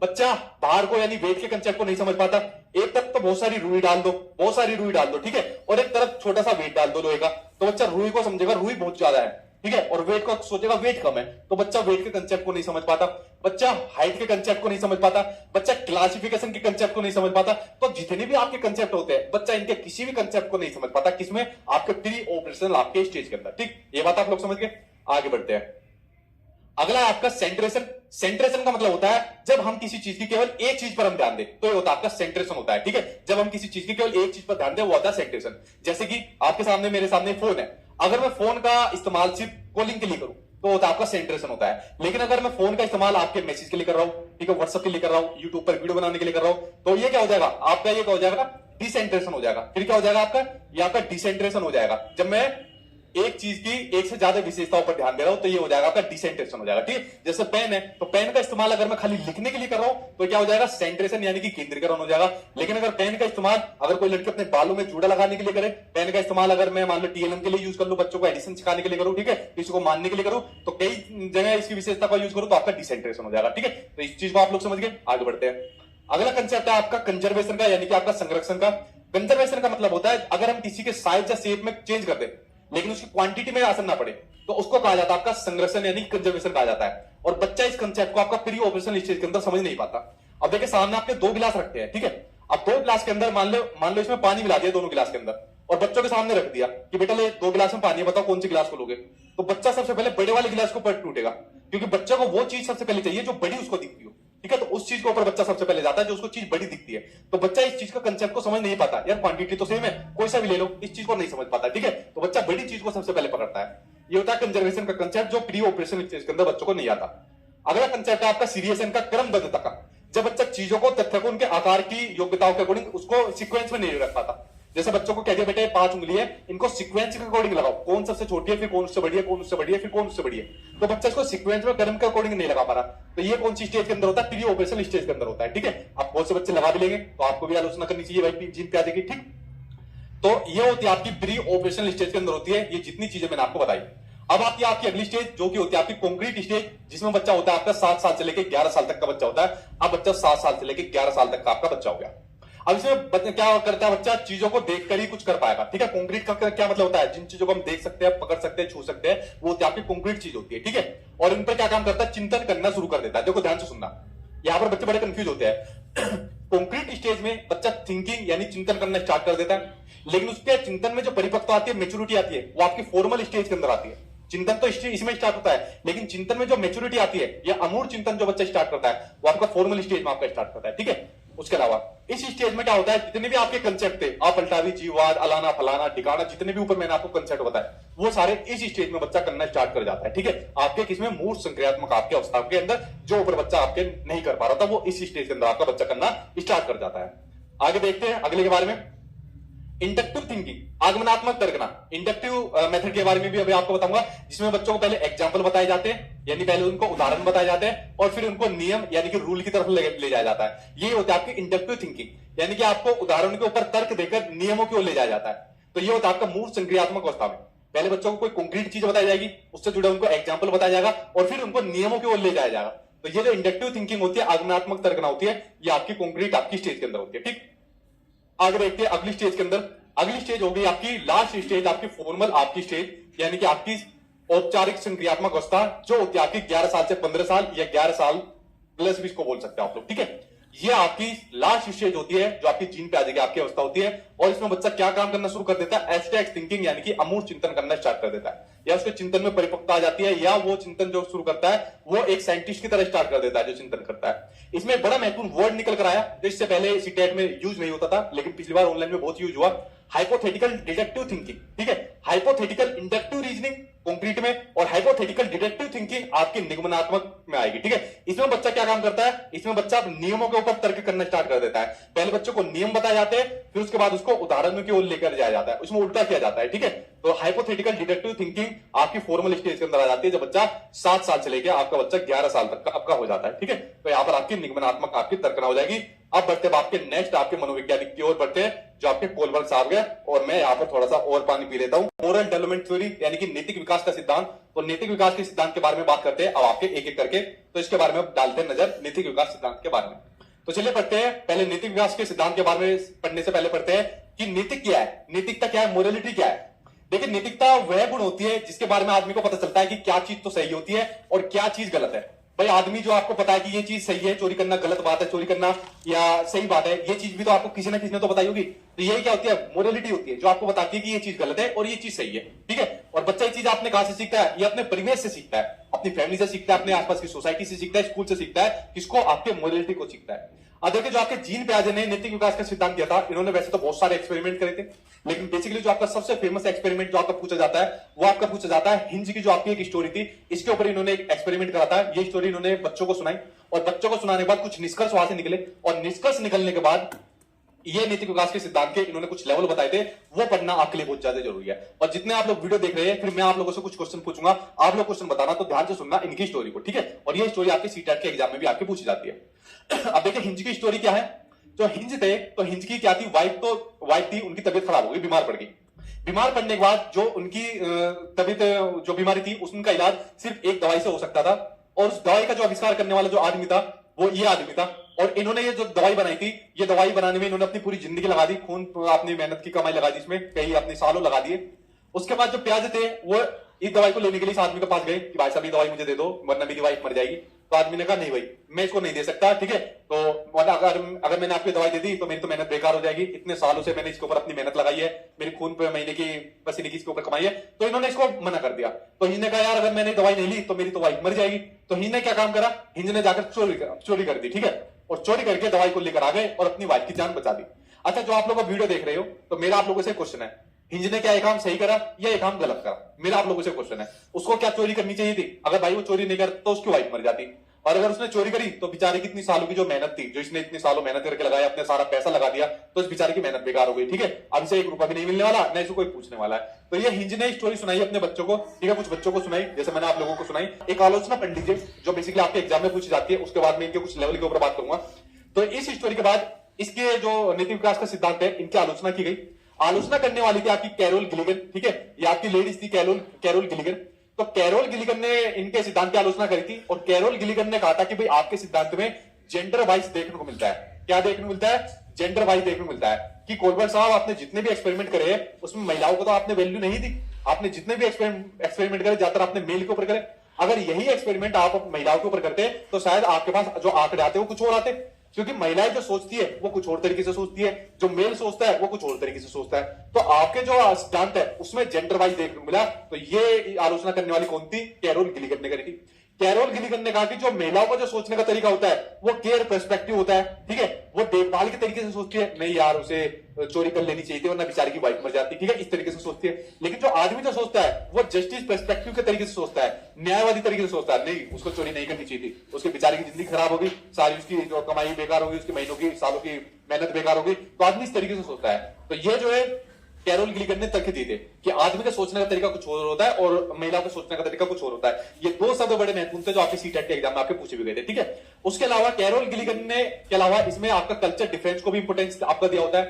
बच्चा बाहर को यानी वेट के कंसेप्ट को नहीं समझ पाता। एक तरफ तो बहुत सारी रुई डाल दो, बहुत सारी रुई डाल दो, ठीक है, और एक तरफ छोटा सा वेट डाल दो लोहे का, तो बच्चा रुई को समझेगा रुई बहुत ज्यादा है, ठीक है, और वेट को सोचेगा वेट कम है, तो बच्चा वेट के कंसेप्ट को नहीं समझ पाता। बच्चा हाइट के कंसेप्ट को नहीं समझ पाता। बच्चा क्लासिफिकेशन के कंसेप्ट को नहीं समझ पाता। तो जितने भी आपके कंसेप्ट होते हैं, बच्चा इनके किसी भी कंसेप्ट को नहीं समझ पाता। किसमें? आपके प्री ऑपरेशनल आपके स्टेज के अंदर, ठीक। ये बात आप लोग समझ गए। आगे बढ़ते हैं। अगला है आपका सेंट्रेशन। सेंट्रेशन का मतलब होता है जब हम किसी चीज की केवल एक चीज पर हम ध्यान दें, तो ये होता है आपका सेंट्रेशन होता है, ठीक है। जब हम किसी चीज की केवल एक चीज पर ध्यान दें वो होता है सेंट्रेशन। जैसे कि आपके सामने, मेरे सामने फोन है, अगर मैं फोन का इस्तेमाल सिर्फ कॉलिंग के लिए करूं तो होता है आपका सेंट्रेशन होता है। लेकिन अगर मैं फोन का इस्तेमाल आपके मैसेज के लिए कर रहा हूं, ठीक है, व्हाट्सएप के लिए कर रहा हूं, यूट्यूब पर वीडियो बनाने के लिए कर रहा हूं, तो ये क्या हो जाएगा आपका? ये क्या हो जाएगा? डिसेंट्रेशन हो जाएगा। फिर क्या हो जाएगा आपका? ये आपका डिसेंट्रेशन हो जाएगा। जब मैं एक चीज की एक से ज्यादा विशेषताओं पर ध्यान दे रहा हूं तो ये हो जाएगा आपका डिसेंट्रेशन हो जाएगा, ठीक। जैसे पेन है, तो पेन का इस्तेमाल अगर मैं खाली लिखने के लिए कर रहा हूं तो क्या हो जाएगा? सेंट्रेशन यानी कि केंद्रीकरण हो जाएगा। लेकिन अगर पेन का इस्तेमाल अगर कोई लड़के अपने बालों में जूड़ा लगाने के लिए करे, पेन का इस्तेमाल अगर मैं मान लो TLM के लिए यूज कर लूं, बच्चों को एडिशन सिखाने के लिए करूं, ठीक है, किसी को मानने के लिए करूं, तो कई जगह इसकी विशेषता का यूज करूं तो आपका डिसेंट्रेशन हो जाएगा, ठीक है। तो इस चीज को आप लोग समझ गए। आगे बढ़ते हैं। अगला कंसेप्ट है आपका कंजर्वेशन का, यानी कि आपका संरक्षण का। कंजर्वेशन का मतलब होता है अगर हम किसी के साइज या शेप में चेंज कर दें लेकिन उसकी क्वांटिटी में असर ना पड़े, तो उसको कहा जाता है आपका संरक्षण यानी कंजर्वेशन कहा जाता है। और बच्चा इस कंसेप्ट को आपका प्री ऑपरेशन स्टेज के अंदर समझ नहीं पाता। अब देखिए सामने आपके 2 गिलास रखते हैं, ठीक है। अब 2 गिलास के अंदर मान लो इसमें पानी मिला दिया दोनों गिलास के अंदर, और बच्चों के सामने रख दिया कि बेटा ले 2 गिलास में पानी है, बताओ कौन से गिलास को लोगे। तो बच्चा सबसे पहले बड़े वाले गिलास को पर टूटेगा, क्योंकि बच्चे को वो चीज सबसे पहले चाहिए जो बड़ी उसको दिखती हो, ठीक है। तो उस चीज के ऊपर बच्चा सबसे पहले जाता है जो उसको चीज बड़ी दिखती है। तो बच्चा इस चीज का कंसेप्ट को समझ नहीं पाता। यार क्वांटिटी तो सेम है, कोई सा भी ले लो, इस चीज को नहीं समझ पाता, ठीक है। तो बच्चा बड़ी चीज को सबसे पहले पकड़ता है। ये होता है कंजर्वेशन का कंसेप्ट जो प्री ऑपरेशन स्टेज के अंदर बच्चों को नहीं आता। अगला कंसेप्ट है आपका सीरियसन का, क्रमबद्धता का। जब बच्चा चीजों को, तथ्य को उनके आकार की योग्यताओं के अकॉर्डिंग उसको सीक्वेंस में नहीं रख पाता। जैसे बच्चों को कह दिया बेटे 5 उंगली है, इनको सीक्वेंस के अकॉर्डिंग लगाओ, कौन सबसे छोटी है, फिर कौन उससे बड़ी है, कौन उससे बड़ी है, फिर कौन उससे बड़ी है। तो बच्चा इसको सीक्वेंस में क्रम के अकॉर्डिंग नहीं लगा पा रहा। तो ये कौन सी स्टेज के अंदर होता है, प्री ऑपरेशनल स्टेज के अंदर होता है। ठीक है, आप बहुत से बच्चे लगा भी लेंगे तो आपको भी आलोचना करनी चाहिए भाई, जीन पे आ जाएगी। ठीक, तो ये होती है आपकी प्री ऑपरेशनल स्टेज के अंदर होती है ये जितनी चीजें मैंने आपको बताई। अब आती है आपकी अगली स्टेज जो कि होती है आपकी कॉन्क्रीट स्टेज, जिसमें बच्चा होता है आपका 7 साल से लेकर 11 साल तक का बच्चा होता है। अब बच्चा 7 साल से लेकर 11 साल तक का आपका बच्चा हो गया। अब इसमें क्या करता है बच्चा, चीजों को देखकर ही कुछ कर पाएगा। ठीक है, कॉन्क्रीट का क्या मतलब होता है, जिन चीजों को हम देख सकते हैं, पकड़ सकते हैं, छू सकते हैं, वो होती है आपकी कॉन्क्रीट चीज होती है। ठीक है, और इन पर क्या काम करता है, चिंतन करना शुरू कर देता है। देखो ध्यान से सुनना, यहां पर बच्चे बड़े कंफ्यूज होते हैं। कॉन्क्रीट स्टेज में बच्चा थिंकिंग यानी चिंतन करना स्टार्ट कर देता है, लेकिन उसके चिंतन में जो परिपक्वता आती है, मेच्योरिटी आती है, वो आपकी फॉर्मल स्टेज के अंदर आती है। चिंतन तो इसमें स्टार्ट होता है, लेकिन चिंतन में जो मेच्योरिटी आती है या अमूर्त चिंतन जो बच्चा स्टार्ट करता है, वो आपका फॉर्मल स्टेज में आपका स्टार्ट करता है। ठीक है, उसके अलावा इस स्टेज में क्या होता है, जितने भी आपके कंसेप्ट थे, आप पलटावी, जीववाद, अलाना, फलाना, ठिकाना, जितने भी ऊपर मैंने आपको कंसेप्ट बताया, वो सारे इस स्टेज में बच्चा करना स्टार्ट कर जाता है। ठीक है, आपके किसमें, मूर्त संक्रियात्मक आपके अवस्था के अंदर जो ऊपर बच्चा आपके नहीं कर पा रहा था, वो इस स्टेज के अंदर आपका बच्चा करना स्टार्ट कर जाता है। आगे देखते हैं अगले के बारे में, इंडक्टिव थिंकिंग, आगमनात्मक तर्कना। इंडक्टिव मेथड के बारे में भी अभी आपको बताऊंगा, जिसमें बच्चों को पहले एग्जाम्पल बताए जाते हैं, यानी पहले उनको उदाहरण बताए जाते हैं, और फिर उनको नियम यानी कि रूल की तरफ ले जाया जाता है। ये होता है आपकी इंडक्टिव थिंकिंग, यानी कि आपको उदाहरण के ऊपर तर्क देकर नियमों की ओर ले जाया जाता है। तो ये होता है आपका मूर्त संक्रियात्मक अवस्था में, पहले बच्चों को कोई कंक्रीट चीज बताई जाएगी, उससे जुड़े उनको एग्जाम्पल बताया जाएगा, और फिर उनको नियमों की ओर ले जाया जाएगा। तो ये जो इंडक्टिव थिंकिंग होती है, आगमनात्मक तर्कना होती है, ये आपकी कंक्रीट आपकी स्टेज के अंदर होती है। ठीक, आगे देखते हैं अगली स्टेज के अंदर। अगली स्टेज हो गई आपकी लास्ट स्टेज, आपकी फॉर्मल आपकी स्टेज, यानी कि आपकी औपचारिक संक्रियात्मक अवस्था, जो होती है आपकी 11 साल से 15 साल या 11 साल प्लस भी इसको बोल सकते हैं आप लोग। ठीक है, ये आपकी लास्ट स्टेज होती है जो आपकी जीन पे आ जाएगी आपकी अवस्था होती है, और इसमें बच्चा क्या काम करना शुरू कर देता है, एब्स्ट्रैक्ट थिंकिंग यानी कि अमूर्त चिंतन करना स्टार्ट कर देता है, या उसके चिंतन में परिपक्वता आ जाती है, या वो चिंतन जो शुरू करता है वो एक साइंटिस्ट की तरह स्टार्ट कर देता है जो चिंतन करता है। इसमें बड़ा महत्वपूर्ण वर्ड निकल कर आया, जिससे पहले सीटेट में यूज नहीं होता था, लेकिन पिछली बार ऑनलाइन में बहुत यूज हुआ, हाइपोथेटिकल डिडक्टिव थिंकिंग। ठीक है, हाइपोथेटिकल इंडक्टिव रीजनिंग कंक्रीट में, और हाइपोथेटिकल डिडक्टिव थिंकिंग आपके निगमनात्मक में आएगी। ठीक है, इसमें बच्चा क्या काम करता है, इसमें बच्चा नियमों के ऊपर तर्क करना स्टार्ट कर देता है। पहले बच्चों को नियम बताए जाते हैं, फिर उसके बाद उसको उदाहरणों की ओर लेकर जाया जाता है, उसमें उल्टा किया जाता है। ठीक है, तो हाइपोथेटिकल डिडक्टिव थिंकिंग आपकी फॉर्मल स्टेज के अंदर आ जाती है, जब बच्चा 7 साल से लेकर आपका बच्चा 11 साल तक का आपका हो जाता है। ठीक है, तो यहां पर आपकी निगमनात्मक आपकी तर्कना हो जाएगी। अब बढ़ते आपके नेक्स्ट आपके मनोवैज्ञानिक की ओर बढ़ते हैं, जो आपके कोलबर्ग साहब है, और मैं यहाँ पर थोड़ा सा और पानी पी लेता हूं। मोरल डेवलपमेंट थ्योरी यानी कि नैतिक विकास का सिद्धांत, तो नैतिक विकास के सिद्धांत के बारे में बात करते हैं अब आपके एक एक करके। तो इसके बारे में डालते हैं नजर नैतिक विकास सिद्धांत के बारे में। तो चलिए पढ़ते हैं, पहले नैतिक विकास के सिद्धांत के बारे में पढ़ने से पहले पढ़ते हैं कि नैतिक क्या है, नैतिकता क्या है, मोरलिटी क्या है। देखिए, नैतिकता वह गुण होती है जिसके बारे में आदमी को पता चलता है कि क्या चीज तो सही होती है और क्या चीज गलत है। भाई आदमी जो आपको पता है कि ये चीज सही है, चोरी करना गलत बात है, चोरी करना या सही बात है, ये चीज भी तो आपको किसी ना किसी ने तो बताई होगी। तो यही क्या होती है, मोरलिटी होती है, जो आपको बताती है कि ये चीज गलत है और ये चीज सही है। ठीक है, और बच्चा ये चीज आपने कहां से सीखता है, ये अपने परिवेश से सीखता है, अपनी फैमिली से सीखता है, अपने आसपास की सोसाइटी से सीखता है, स्कूल से सीखता है, किसको, आपके मोरलिटी को सीखता है। अब देखिए, जो आपके जीन पियाजे ने नैतिक विकास का सिद्धांत दिया था, इन्होंने वैसे तो बहुत सारे एक्सपेरिमेंट करे थे, लेकिन बेसिकली जो आपका सबसे फेमस एक्सपेरिमेंट जो आपका पूछा जाता है, वो आपका पूछा जाता है हिंज की जो आपकी एक स्टोरी थी, इसके ऊपर इन्होंने एक एक्सपेरिमेंट करा था। ये स्टोरी इन्होंने बच्चों को सुनाई, और बच्चों को सुनाने के बाद कुछ निष्कर्ष वहां से निकले, और निष्कर्ष निकलने के बाद ये नैतिक विकास के सिद्धांत के इन्होंने कुछ लेवल बताए थे, वो पढ़ना आपके लिए बहुत ज्यादा जरूरी है। और जितने आप लोग वीडियो देख रहे हैं, फिर मैं आप लोगों से कुछ क्वेश्चन पूछूंगा, आप लोग क्वेश्चन बताना, तो ध्यान से सुनना इनकी स्टोरी को। ठीक है, और ये स्टोरी आपके सीटेट के एग्जाम में भी आपकी पूछी जाती है। अब देखिए, हिंज की स्टोरी क्या है। जो हिंज थे, तो हिंज की क्या थी, वाइफ थी, उनकी तबीयत खराब हो गई, बीमार पड़ गई। बीमार पड़ने के बाद जो उनकी तबीयत जो बीमारी थी, उसका इलाज सिर्फ एक दवाई से हो सकता था, और उस दवाई का जो आविष्कार करने वाला जो आदमी था, वो ये आदमी था। और इन्होंने ये जो दवाई बनाई थी, ये दवाई बनाने में इन्होंने अपनी पूरी जिंदगी लगा दी, खून अपनी मेहनत की कमाई लगा दी, इसमें कई अपने सालों लगा दिए। उसके बाद जो प्याज थे, वो इस दवाई को लेने के लिए इस आदमी के पास गए कि भाई साहब ये दवाई मुझे दे दो, वरना मेरी वाइफ मर जाएगी। तो आदमी ने कहा नहीं भाई, मैं इसको नहीं दे सकता। ठीक है, तो अगर मैंने आपको दवाई दे दी तो मेरी तो मेहनत बेकार हो जाएगी, इतने सालों से मैंने इसके ऊपर अपनी मेहनत लगाई है, मेरी खून पे महीने की पसीने की इसके ऊपर कमाई है। तो इन्होंने इसको मना कर दिया। तो हिंज ने कहा यार, अगर मैंने दवाई नहीं ली तो मेरी तो वाइफ मर जाएगी। तो हिंज ने क्या काम करा, हिंज ने जाकर चोरी कर दी। ठीक है, और चोरी करके दवाई को लेकर आ गए और अपनी वाइफ की जान बचा दी। अच्छा, जो आप लोग वीडियो देख रहे हो, तो मेरा आप लोगों से क्वेश्चन है, हिंज ने क्या एक काम सही करा या एक काम गलत करा? मेरा आप लोगों से क्वेश्चन है, उसको क्या चोरी करनी चाहिए थी? अगर भाई वो चोरी नहीं करता तो उसकी वाइफ मर जाती। और अगर उसने चोरी करी तो बेचारे की इतनी सालों की जो मेहनत थी, जो इसने इतने सालों मेहनत करके लगाया, अपने सारा पैसा लगा दिया, तो इस बेचारे की मेहनत बेकार हो गई। ठीक है, अब इसे 1 रुपया भी नहीं मिलने वाला, ना इसे कोई पूछने वाला है। तो ये हिंज ने स्टोरी सुनाई अपने बच्चों को। ठीक है, कुछ बच्चों को सुनाई, जैसे मैंने आप लोगों को सुनाई। एक आलोचना पढ़ लीजिए जो बेसिकली आपके एग्जाम में पूछी जाती है, उसके बाद में इनके कुछ लेवल के ऊपर बात करूंगा। तो इस स्टोरी के बाद इसके जो नीति विकास का सिद्धांत है, इनकी आलोचना की गई। आलोचना करने वाली थी आपकी कैरोल गिलिगन। ठीक है, ये आपकी लेडीज थी कैरोल गिलिगन। तो कैरोल गिलिगन ने इनके सिद्धांत की आलोचना करी थी, और कैरोल गिलिगन ने कहा था कि भाई आपके सिद्धांत में जेंडर वाइज देखने को मिलता है। क्या देखने को मिलता है? जेंडर वाइज देखने को मिलता है कि कोलबर्ट साहब, आपने जितने भी एक्सपेरिमेंट करे उसमें महिलाओं को तो आपने वैल्यू नहीं दी। आपने जितने भी एक्सपेरिमेंट करे ज्यादातर आपने मेल के ऊपर करे। अगर यही एक्सपेरिमेंट आप महिलाओं के ऊपर करते तो शायद आपके पास जो आंकड़े आते वो कुछ और आते, क्योंकि महिलाएं जो सोचती है वो कुछ और तरीके से सोचती है, जो मेल सोचता है वो कुछ और तरीके से सोचता है। तो आपके जो सिद्धांत है उसमें जेंडर वाइज देखने को मिला। तो ये आलोचना करने वाली कौन थी? कैरोल गिलिगन ने करी थी। कैरोल गिलिगन ने कहा कि जो महिलाओं का जो सोचने का तरीका होता है वो केयर पर्सपेक्टिव होता है। ठीक है, वो देखभाल के तरीके से सोचती है, नहीं यार उसे चोरी कर लेनी चाहिए थी वरना बेचारी की वाइफ मर जाती। ठीक है, इस तरीके से सोचती है। लेकिन जो आदमी जो सोचता है वो जस्टिस पर्सपेक्टिव के तरीके से सोचता है, न्यायवादी तरीके से सोचता है, नहीं उसको चोरी नहीं करनी चाहिए थी, उसके बेचारे की जिंदगी खराब होगी, सारी उसकी जो कमाई बेकार होगी, उसकी महीनों की सालों की मेहनत बेकार होगी। तो आदमी इस तरीके से सोचता है। तो ये जो है कैरोल गिलिगन ने तर्क दिए थे कि आदमी का सोचने का तरीका कुछ और होता है और महिला का सोचने का तरीका कुछ और होता है। ये 2 शब्द बड़े महत्वपूर्ण थे जो आपके सीटेट के एग्जाम में आपके पूछे भी गए थे। ठीक है, उसके अलावा कैरोल गिलिगन ने के अलावा इसमें आपका कल्चर डिफरेंस को भी इंपोर्टेंस आपका दिया होता है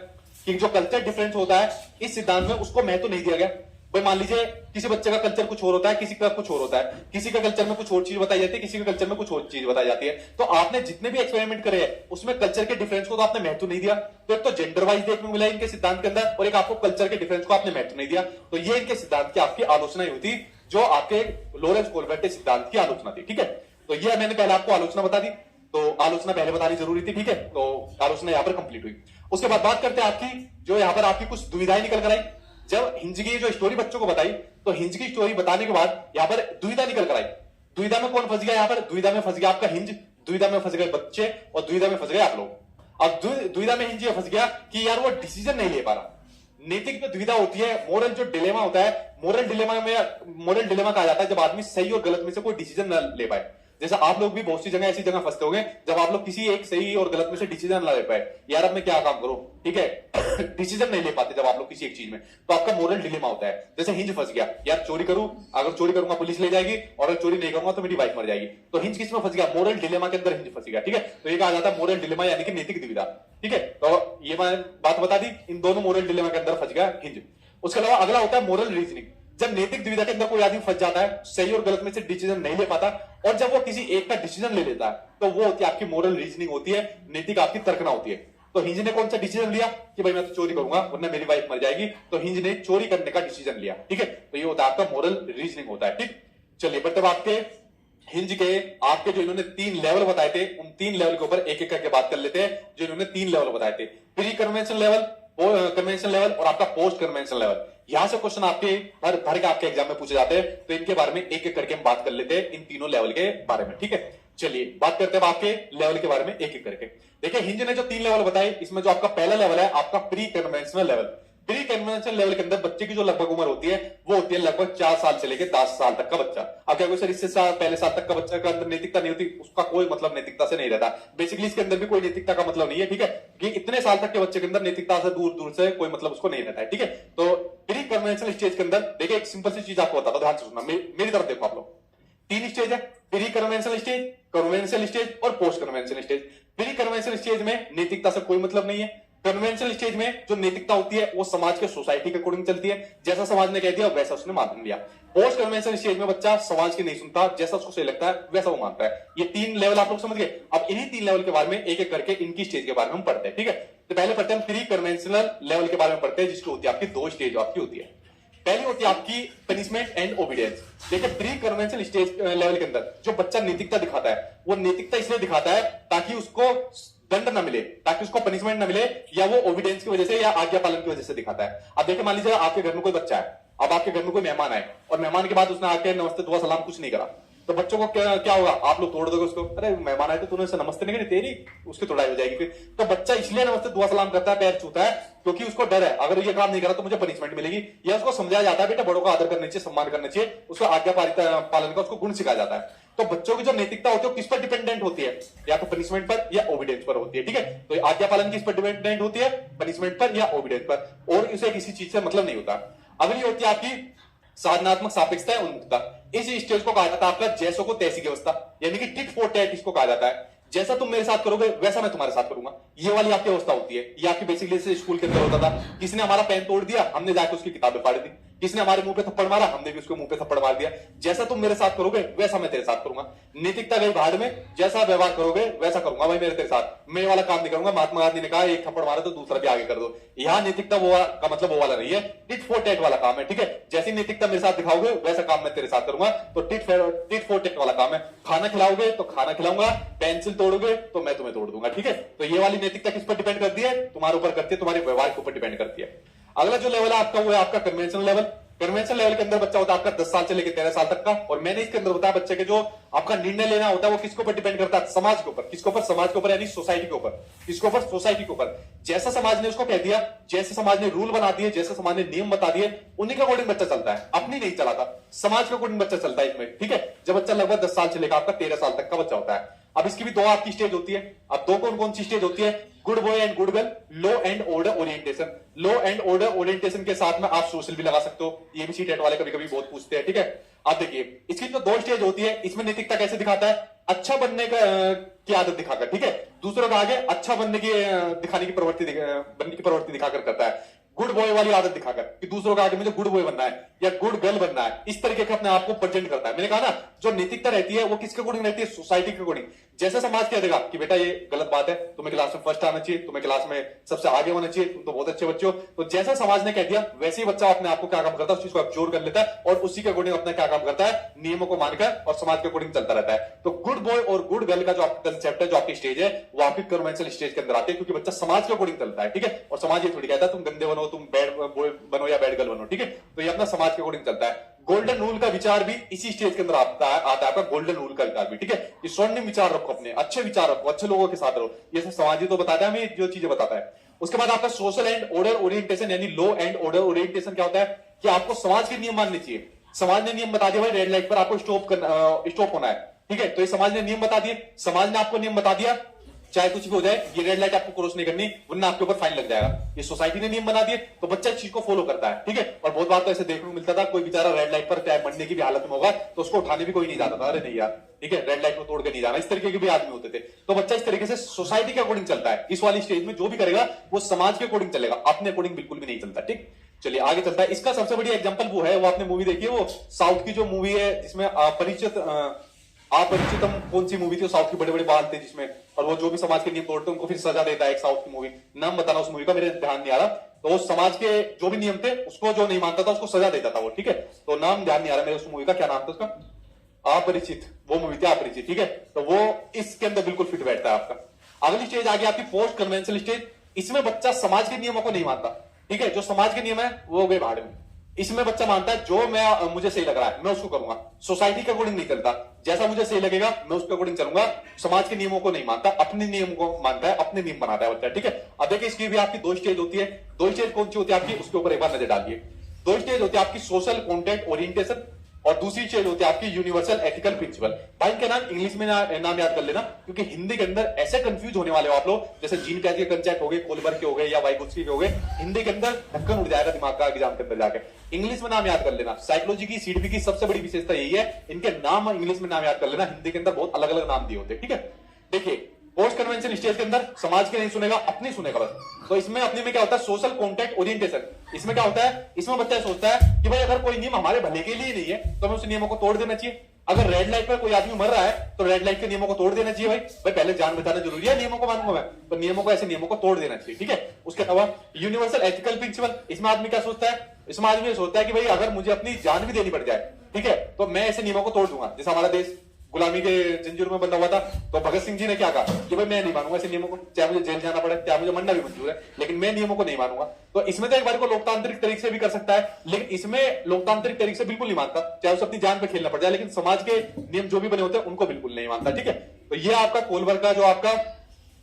कि जो कल्चर डिफरेंस होता है इस सिद्धांत में उसको महत्व नहीं दिया गया। भाई मान लीजिए किसी बच्चे का कल्चर कुछ और होता है, किसी का कुछ और होता है, किसी का कल्चर में कुछ और चीज बताई जाती है, किसी का कल्चर में कुछ और चीज बताई जाती है। तो आपने जितने भी एक्सपेरिमेंट करे हैं उसमें कल्चर के डिफरेंस को तो आपने महत्व नहीं दिया। तो एक तो जेंडर वाइज देखने को मिला इनके सिद्धांत के अंदर, और एक आपको कल्चर के डिफरेंस को आपने महत्व नहीं दिया। तो ये इनके सिद्धांत की आपकी आलोचना ही होती जो आपके लॉरेंस कोलबर्ट के सिद्धांत की आलोचना थी। ठीक है, तो ये मैंने पहले आपको आलोचना बता दी, तो आलोचना पहले बतानी जरूरी थी। ठीक है, तो आलोचना यहां पर कंप्लीट हुई। उसके बाद बात करते हैं आपकी जो यहां पर आपकी कुछ दुविधाएं निकल कर आई। जब हिंज की जो स्टोरी बच्चों को बताई तो हिंज की स्टोरी बताने के बाद यहां पर दुविधा निकल कर आई। दुविधा में कौन फंस गया? यहां पर दुविधा में फंस गया आपका हिंज, दुविधा में फंस गए बच्चे, और दुविधा में फंस गए आप लोग। अब दुविधा में हिंज ये फंस गया कि यार वो डिसीजन नहीं ले पा रहा। नैतिक में दुविधा होती है, मोरल जो डिलेमा होता है, मोरल डिलेमा कहा जाता है जब आदमी सही और गलत में से कोई डिसीजन न ले पाए। जैसे आप लोग भी बहुत सी जगह ऐसी जगह फंसते होंगे जब आप लोग किसी एक सही और गलत में से डिसीजन ना ले पाए, यार अब मैं क्या काम करूं। ठीक है डिसीजन नहीं ले पाते जब आप लोग किसी एक चीज में, तो आपका मोरल डिलेमा होता है। जैसे हिंज फंस गया, यार चोरी करूं, अगर चोरी करूंगा पुलिस ले जाएगी, और अगर चोरी नहीं करूंगा तो मेरी वाइफ मर जाएगी। तो हिंज किस में फंस गया? मोरल डिलेमा के अंदर हिंज फंस गया। ठीक है, तो ये कहा जाता है मोरल डिलेमा यानी कि नैतिक दुविधा। ठीक है, तो ये मैं बात बता दी, इन दोनों मोरल डिलेमा के अंदर फंस गया हिंज। उसके अलावा अगला होता है मोरल रीजनिंग। जब नैतिक दुविधा के अंदर कोई आदमी फंस जाता है, सही और गलत में से डिसीजन नहीं ले पाता, और जब वो किसी एक का डिसीजन ले लेता है, तो वो होती है आपकी मोरल रीजनिंग होती है, नैतिक आपकी तर्कना होती है। तो हिंज ने कौन सा डिसीजन लिया कि भाई मैं तो चोरी करूंगा वरना मेरी वाइफ मर जाएगी, तो हिंज ने चोरी करने का डिसीजन लिया। ठीक है, तो ये होता है आपका मोरल रीजनिंग होता है। ठीक, चलिए बढ़ते आपके हिंज के आपके जो इन्होंने 3 लेवल बताए थे, उन 3 लेवल के ऊपर एक एक करके बात कर लेते हैं। जो इन्होंने 3 लेवल बताए थे, pre convention level, convention level और आपका पोस्ट कन्वेंशन लेवल। यहां से क्वेश्चन आपके भर भर के आपके एग्जाम में पूछे जाते हैं, तो इनके बारे में एक एक करके हम बात कर लेते हैं, इन तीनों लेवल के बारे में। ठीक है, चलिए बात करते हैं आपके लेवल के बारे में एक एक करके। देखिए हिंज ने जो 3 लेवल बताए, इसमें जो आपका पहला लेवल है आपका pre conventional level. Pre conventional level के अंदर बच्चे की जो लगभग उम्र होती है वो होती है लगभग 4 साल से लेकर 10 साल तक का बच्चा। अब क्या कोई सर इससे पहले साल तक का बच्चा के अंदर नैतिकता नहीं होती, उसका कोई मतलब नैतिकता से नहीं रहता। बेसिकली इसके अंदर भी कोई नैतिकता का मतलब नहीं है। ठीक है, कि इतने साल तक के बच्चे के अंदर नैतिकता से दूर दूर से कोई मतलब उसको नहीं रहता है। ठीक है, तो प्री कन्वेंशनल स्टेज के अंदर देखिए एक सिंपल सी चीज आपको बताता हूं, ध्यान से सुनना, मेरी तरफ देखो आप लोग। 3 स्टेज है, pre conventional stage, conventional stage और post conventional stage. Pre conventional stage में नैतिकता से कोई मतलब नहीं है। कन्वेंशनल स्टेज में जो नैतिकता होती है वो समाज के सोसाइटी के अकॉर्डिंग चलती है, जैसा समाज ने कह दिया वैसा उसने मान लिया। पोस्ट कन्वेंशनल स्टेज में बच्चा समाज की नहीं सुनता, जैसा उसको सही लगता है वैसा वो मानता है। ये 3 लेवल आप लोग समझ गए। अब इन्हीं 3 लेवल के बारे में एक एक करके इनकी स्टेज के बारे में हम पढ़ते हैं। ठीक है, तो पहले पढ़ते हैं प्री कन्वेंशनल लेवल के बारे में पढ़ते हैं, जिसकी होती है आपकी 2 स्टेज आपकी होती है। पहली होती है आपकी पनिशमेंट एंड ओबीडियंस। देखिए प्री कन्वेंशनल स्टेज लेवल के अंदर जो बच्चा नैतिकता दिखाता है, वो नैतिकता इसलिए दिखाता है ताकि उसको दंड ना मिले, ताकि उसको पनिशमेंट ना मिले, या वो ओबीडियंस की वजह से या आज्ञा पालन की वजह से दिखाता है। अब देखिए मान लीजिए आपके घर में कोई बच्चा है, अब आपके घर में कोई मेहमान आए और मेहमान के बाद उसने आके नमस्ते दुआ सलाम कुछ नहीं करा, तो बच्चों को क्या क्या होगा, आप लोग तोड़ दोगे उसको, अरे मेहमान आए तो तूने उसे नमस्ते नहीं करी, तेरी उसकी तोड़ाई हो जाएगी फिर। तो बच्चा इसलिए नमस्ते दुआ सलाम करता है, पैर छूता है, क्योंकि उसको डर है अगर ये काम नहीं करा तो मुझे पनिशमेंट मिलेगी, या उसको समझाया जाता है बेटा बड़ों का आदर करना चाहिए, सम्मान करना चाहिए, उसको आज्ञा पालन का उसको गुण सिखाया जाता है। तो बच्चों की जो नैतिकता होती है किस पर डिपेंडेंट होती है, या तो पनिशमेंट पर या ओबिडेंस पर होती है, ठीक है। तो आज्ञा पालन किस पर डिपेंडेंट होती है, पनिशमेंट पर या ओबिडेंस पर, और इसे किसी चीज से मतलब नहीं होता। अगली होती है आपकी साधनात्मक सापेक्षता है उन्मुखता। इस स्टेज को कहा जाता है आपका जैसों को तैसी की अवस्था, यानी कि टिट फॉर टैट इसको कहा जाता है। जैसा तुम मेरे साथ करोगे वैसा मैं तुम्हारे साथ करूंगा, ये वाली आपकी अवस्था होती है। ये आपकी बेसिकली से स्कूल के अंदर होता था, किसी ने हमारा पेन तोड़ दिया, हमने जाकर उसकी किताबें फाड़ दी, किसी ने हमारे मुंह पे थप्पड़ मारा, हमने भी उसके मुंह पे थप्पड़ मार दिया। जैसा तुम मेरे साथ करोगे वैसा मैं तेरे साथ करूंगा। नैतिकता गई भाड़ में, जैसा व्यवहार करोगे वैसा करूंगा भाई मेरे तेरे साथ, मैं ये वाला काम नहीं करूंगा। महात्मा गांधी ने कहा एक थप्पड़ मारा तो दूसरा भी आगे कर दो। यहाँ नैतिकता का मतलब वो वाला नहीं है, टिट फॉर टैट वाला काम है, ठीक है। जैसी नैतिकता मेरे साथ दिखाओगे वैसा काम मैं तेरे साथ करूंगा, तो टिट फॉर टैट वाला काम है। खाना खिलाओगे तो खाना खिलाऊंगा, पेंसिल तोड़ोगे तो मैं तुम्हें तोड़ दूंगा, ठीक है। तो ये वाली नैतिकता किस पर डिपेंड करती है, तुम्हारे ऊपर करती है, तुम्हारे व्यवहार के ऊपर डिपेंड करती है। अगला जो लेवल है आपका वो है आपका कन्वेंशनल लेवल। कन्वेंशन लेवल के अंदर बच्चा होता है आपका 10 साल से लेकर 13 साल तक का, और मैंने इसके अंदर बताया बच्चे के जो आपका निर्णय लेना होता है वो किसके ऊपर डिपेंड करता है, समाज के ऊपर। किसके ऊपर, समाज के ऊपर, यानी सोसाइटी के ऊपर। किसके ऊपर, सोसाइटी के ऊपर। जैसा समाज ने उसको कह दिया, जैसे समाज ने रूल बना दिए, जैसे समाज ने नियम बता दिए, उन्हीं के अकॉर्डिंग बच्चा चलता है, अपनी नहीं चलाता, समाज के अकॉर्डिंग बच्चा चलता है इसमें, ठीक है। जब बच्चा लगभग 10 साल से लेकर आपका 13 साल तक का बच्चा होता है। अब इसकी भी दो आपकी स्टेज होती है। अब दो कौन कौन सी स्टेज होती है, good boy and good girl, low and order orientation. Low and order orientation के साथ में आप सोशल भी लगा सकते हो, ये भी सी टेट वाले कभी कभी बहुत पूछते हैं, ठीक है। आप देखिए इसकी तो दो स्टेज होती है। इसमें नैतिकता कैसे दिखाता है, अच्छा बनने की आदत दिखाकर, ठीक है, दूसरों का आगे अच्छा बनने की दिखाने की प्रवृत्ति दिखाकर करता है। गुड बॉय वाली आदत दिखाकर कि दूसरों का आगे मुझे गुड बॉय बनना है या गुड गर्ल बनना है, इस तरीके का अपने आप को प्रेजेंट करता है। मैंने कहा ना जो नैतिकता रहती है वो किसके अकॉर्डिंग रहती है, सोसाइटी के अकॉर्डिंग। जैसे समाज कह देगा कि बेटा ये गलत बात है, तुम्हें क्लास में फर्स्ट आना चाहिए, तुम्हें क्लास में सबसे आगे होना चाहिए, तुम तो बहुत अच्छे बच्चे हो, तो जैसा समाज ने कह दिया वैसे ही बच्चा अपने आप को क्या काम करता है, उस चीज को एब्जॉर्ब कर लेता है और उसी के अकॉर्डिंग अपना क्या काम करता है, नियमों को मानकर और समाज के अकॉर्डिंग चलता रहता है। तो गुड बॉय और गुड गर्ल का जो आपका कंसेप्ट है, जो आपकी स्टेज है, वो आपकी कन्वेंशनल स्टेज के अंदर आती है, क्योंकि बच्चा समाज के अकॉर्डिंग चलता है, ठीक है। और समाज ये थोड़ी कहता है तुम गंदे बनो, तुम बैड बॉय बनो या बैड गर्ल बनो, ठीक है। तो ये अपना समाज के अकॉर्डिंग चलता है। गोल्डन रूल का विचार भी इसी स्टेज के अंदर आता है आपका गोल्डन रूल का विचार भी, ठीक है। ये स्वर्णिम विचार रखो, अपने अच्छे विचार रखो, अच्छे लोगों के साथ रहो, ये सब समाज ही तो बताता है हमें, जो चीजें बताता है। उसके बाद आपका सोशल एंड ऑर्डर ओरिएंटेशन, यानी लो एंड ऑर्डर ओरिएंटेशन क्या होता है कि आपको समाज के नियम मानने चाहिए। समाज ने नियम बता दिया भाई रेड लाइट पर आपको स्टॉप होना है, ठीक है। तो ये समाज ने नियम बता दिए, समाज ने आपको नियम बता दिया, चाहे कुछ भी हो जाए ये रेड लाइट आपको क्रॉस नहीं करनी वरना आपके ऊपर फाइन लग जाएगा। ये सोसाइटी ने नियम बना दिए तो बच्चा इस चीज को फॉलो करता है, ठीक है। और बहुत बार तो ऐसे देखने को मिलता था, कोई बेचारा रेड लाइट पर चाहे मरने की भी हालत में होगा तो उसको उठाने भी कोई नहीं जाता था, अरे नहीं यार, ठीक है, रेड लाइट को तोड़ के नहीं जाना, इस तरीके के भी आदमी होते थे। तो बच्चा इस तरीके से सोसाइटी के अकॉर्डिंग चलता है। इस वाली स्टेज में जो भी करेगा वो समाज के अकॉर्डिंग चलेगा, अपने अकॉर्डिंग बिल्कुल भी नहीं चलता, ठीक। चलिए आगे चलता है। इसका सबसे बड़ी एग्जांपल वो है, वो आपने मूवी देखी है, वो साउथ की जो मूवी है जिसमें अपरिचितम कौन सी मूवी थी, साउथ की बड़े बड़े बाल थे जिसमें, और वो जो भी समाज के नियम तोड़ते उनको फिर सजा देता है, एक साउथ की मूवी, नाम बताना उस मूवी का, मेरे ध्यान नहीं आ रहा। तो उस समाज के जो भी नियम थे उसको जो नहीं मानता था उसको सजा देता था वो, ठीक है। तो नाम ध्यान नहीं आ रहा मेरे उस मूवी का, क्या नाम था उसका, अपरिचित, वो मूवी थी अपरिचित, ठीक है। तो वो इसके अंदर बिल्कुल फिट बैठता है आपका। अगली स्टेज आ गई आपकी पोस्ट कन्वेंशनल स्टेज। इसमें बच्चा समाज के नियमों को नहीं मानता, ठीक है। जो समाज के नियम है वो हो गए भाड़ में। इसमें बच्चा मानता है जो मुझे सही लग रहा है मैं उसको करूंगा, सोसाइटी के अकॉर्डिंग नहीं चलता, जैसा मुझे सही लगेगा मैं उसके अकॉर्डिंग चलूंगा, समाज के नियमों को नहीं मानता, अपने नियम को मानता है, अपने नियम बनाता है बच्चा, ठीक है। अब देखिए इसकी भी आपकी दो स्टेज होती है। दो स्टेज कौन सी होती है आपकी, उसके ऊपर एक बार नजर डालिए। दो स्टेज होती है आपकी सोशल कॉन्टेक्ट ओरिएंटेशन और दूसरी चीज होती है आपकी यूनिवर्सल एथिकल प्रिंसिपल। भाई इनके नाम इंग्लिश में नाम याद कर लेना, क्योंकि हिंदी के अंदर ऐसे कंफ्यूज होने वाले हो आप लोग, जैसे जीन पैच के कंसेप्ट हो गए, कोलबर के हो गए या वाइगोत्स्की के हो गए, हिंदी के अंदर ढक्कन उड़ जाएगा दिमाग का एग्जाम के अंदर जाके। इंग्लिश में नाम याद कर लेना। साइकोलॉजी की सीडीपी की सबसे बड़ी विशेषता यही है, इनके नाम इंग्लिश में नाम याद कर लेना, हिंदी के अंदर बहुत अलग अलग नाम दिए होते हैं, ठीक है। देखिए पोस्ट कन्वेंशन स्टेज के अंदर समाज के नहीं सुनेगा, अपनी सुनेगा बस। तो इसमें अपने में क्या होता है, सोशल कॉन्टेक्ट ओरिएंटेशन। इसमें क्या होता है, इसमें बच्चा सोचता है कि भाई अगर कोई नियम हमारे भले के लिए नहीं है तो हमें उस नियमों को तोड़ देना चाहिए। अगर रेड लाइट पर कोई आदमी मर रहा है तो रेड लाइट के नियमों को तोड़ देना चाहिए। भाई पहले जान बचाना जरूरी है, नियमों को मानूंगा मैं, तो नियमों को, ऐसे नियमों को तोड़ देना चाहिए, ठीक है। उसके अलावा यूनिवर्सल एथिकल प्रिंसिपल, इसमें आदमी क्या सोचता है, इसमें आदमी सोचता है कि भाई अगर मुझे अपनी जान भी देनी पड़ जाए, ठीक है, तो मैं ऐसे नियमों को तोड़ दूंगा। जैसे हमारा देश गुलामी के जंजीरों में बंधा हुआ था। तो भगत सिंह जी ने क्या कहा कि भाई मैं नहीं मानूंगा ऐसे नियमों को, चाहे मुझे जेल जाना पड़े, चाहे मुझे मरना भी मंजूर है, लेकिन मैं नियमों को नहीं मानूंगा। तो इसमें तो एक बार को लोकतांत्रिक तरीके से भी कर सकता है, लेकिन इसमें लोकतांत्रिक तरीके से बिल्कुल नहीं मानता, चाहे उसे अपनी जान पे खेलना पड़ जाए, लेकिन समाज के नियम जो भी बने होते हैं उनको बिल्कुल नहीं मानता। ठीक है, तो ये आपका कोलबर्ग का जो आपका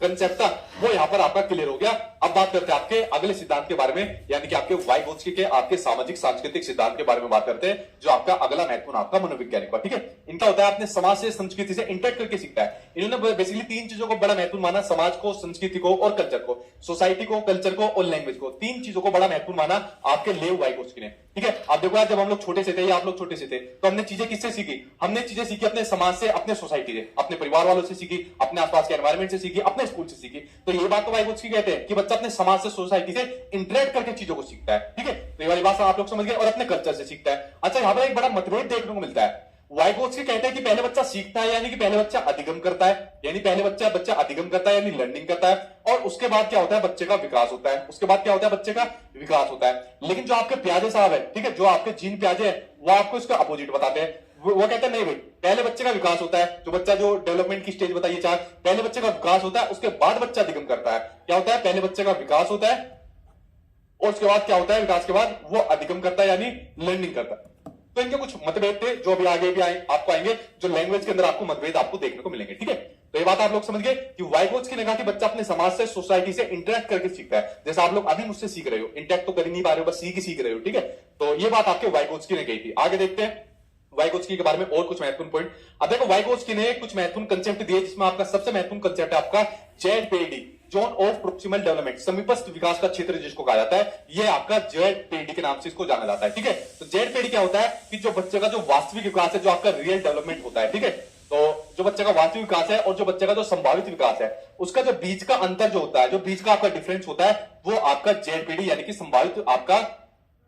कंसेप्ट था वो यहां पर आपका क्लियर हो गया। अब बात करते हैं आपके अगले सिद्धांत के बारे में, यानी कि आपके वाइगोत्स्की के आपके सामाजिक सांस्कृतिक सिद्धांत के बारे में बात करते हैं, जो आपका अगला महत्वपूर्ण आपका मनोवैज्ञानिक हुआ। ठीक है, इनका होता है अपने समाज से संस्कृति से इंटरेक्ट करके सीखता है। इन्होंने बेसिकली तीन चीजों को बड़ा महत्वपूर्ण माना, समाज को, संस्कृति को और कल्चर को, सोसाइटी को, कल्चर को और लैंग्वेज को, तीन चीजों को बड़ा महत्वपूर्ण माना आपके लेव वाइगोत्स्की ने। ठीक है, आप देखो यार, जब हम लोग छोटे से थे या आप लोग छोटे से थे तो हमने चीजें किससे सीखी? हमने चीजें सीखी अपने समाज से, अपने सोसाइटी से, अपने परिवार वालों से सीखी, अपने आसपास के एनवायरमेंट से सीखी, अपने स्कूल से सीखी। तो ये बात तो वाइगोत्स्की कहते हैं कि बच्चा अपने समाज से, सोसाइटी से इंटरेक्ट करके चीजों को सीखता है। ठीक है, तो ये वाली बात आप लोग समझ गए, और अपने कल्चर से सीखता है। अच्छा, यहां पर एक बड़ा मतभेद देखने को मिलता है। वाइगोत्स्की कहते हैं कि पहले बच्चा सीखता है, यानी कि पहले बच्चा अधिगम करता है, यानी पहले बच्चा अधिगम करता है, यानी लर्निंग करता है, और उसके बाद क्या होता है? बच्चे का विकास होता है। उसके बाद क्या होता है? बच्चे का विकास होता है। लेकिन जो आपके प्याजे साहब है, ठीक है, जो आपके जीन प्याजे है, वो आपको इसका अपोजिट बताते हैं। वो कहते हैं नहीं भाई, पहले बच्चे का विकास होता है, जो बच्चा जो डेवलपमेंट की स्टेज बताइए चार, पहले बच्चे का विकास होता है, उसके बाद बच्चा अधिगम करता है। क्या होता है? पहले बच्चे का विकास होता है और उसके बाद क्या होता है? विकास के बाद वो अधिगम करता है, यानी लर्निंग करता है। तो इनके कुछ मतभेद थे जो अभी आगे भी आपको आएंगे, जो लैंग्वेज के अंदर आपको मतभेद आपको देखने को मिलेंगे। ठीक है, तो ये बात आप लोग समझ गए कि वाइगोत्स्की ने कहा कि बच्चा अपने समाज से, सोसाइटी से इंटरेक्ट करके सीखता है। जैसे आप लोग अभी मुझसे सीख रहे हो, इंटरेक्ट तो कर ही नहीं पा रहे हो, बस सीख रहे हो। ठीक है, तो ये बात आपके वाइगोत्स्की ने कही थी। आगे देखते हैं वाइगोत्स्की के बारे में और कुछ महत्वपूर्ण पॉइंट। अब देखो, वाइगोत्स्की ने कुछ महत्वपूर्ण कंसेप्ट दिए, जिसमें आपका सबसे महत्वपूर्ण कंसेप्ट है आपका ZPD, zone of proximal development, समीपस्थ विकास का क्षेत्र जिसको कहा जाता है, ये आपका जेडपीडी के नाम से इसको जाना जाता है। ठीक है, तो जेडपीडी क्या होता है कि जो बच्चे का जो वास्तविक विकास है, जो आपका रियल डेवलपमेंट होता है। ठीक है, तो जो बच्चे का वास्तविक विकास है और जो बच्चे का जो संभावित विकास है, उसका जो बीच का अंतर जो होता है, जो बीच का आपका डिफरेंस होता है, वो आपका जेडपीडी यानी कि संभावित आपका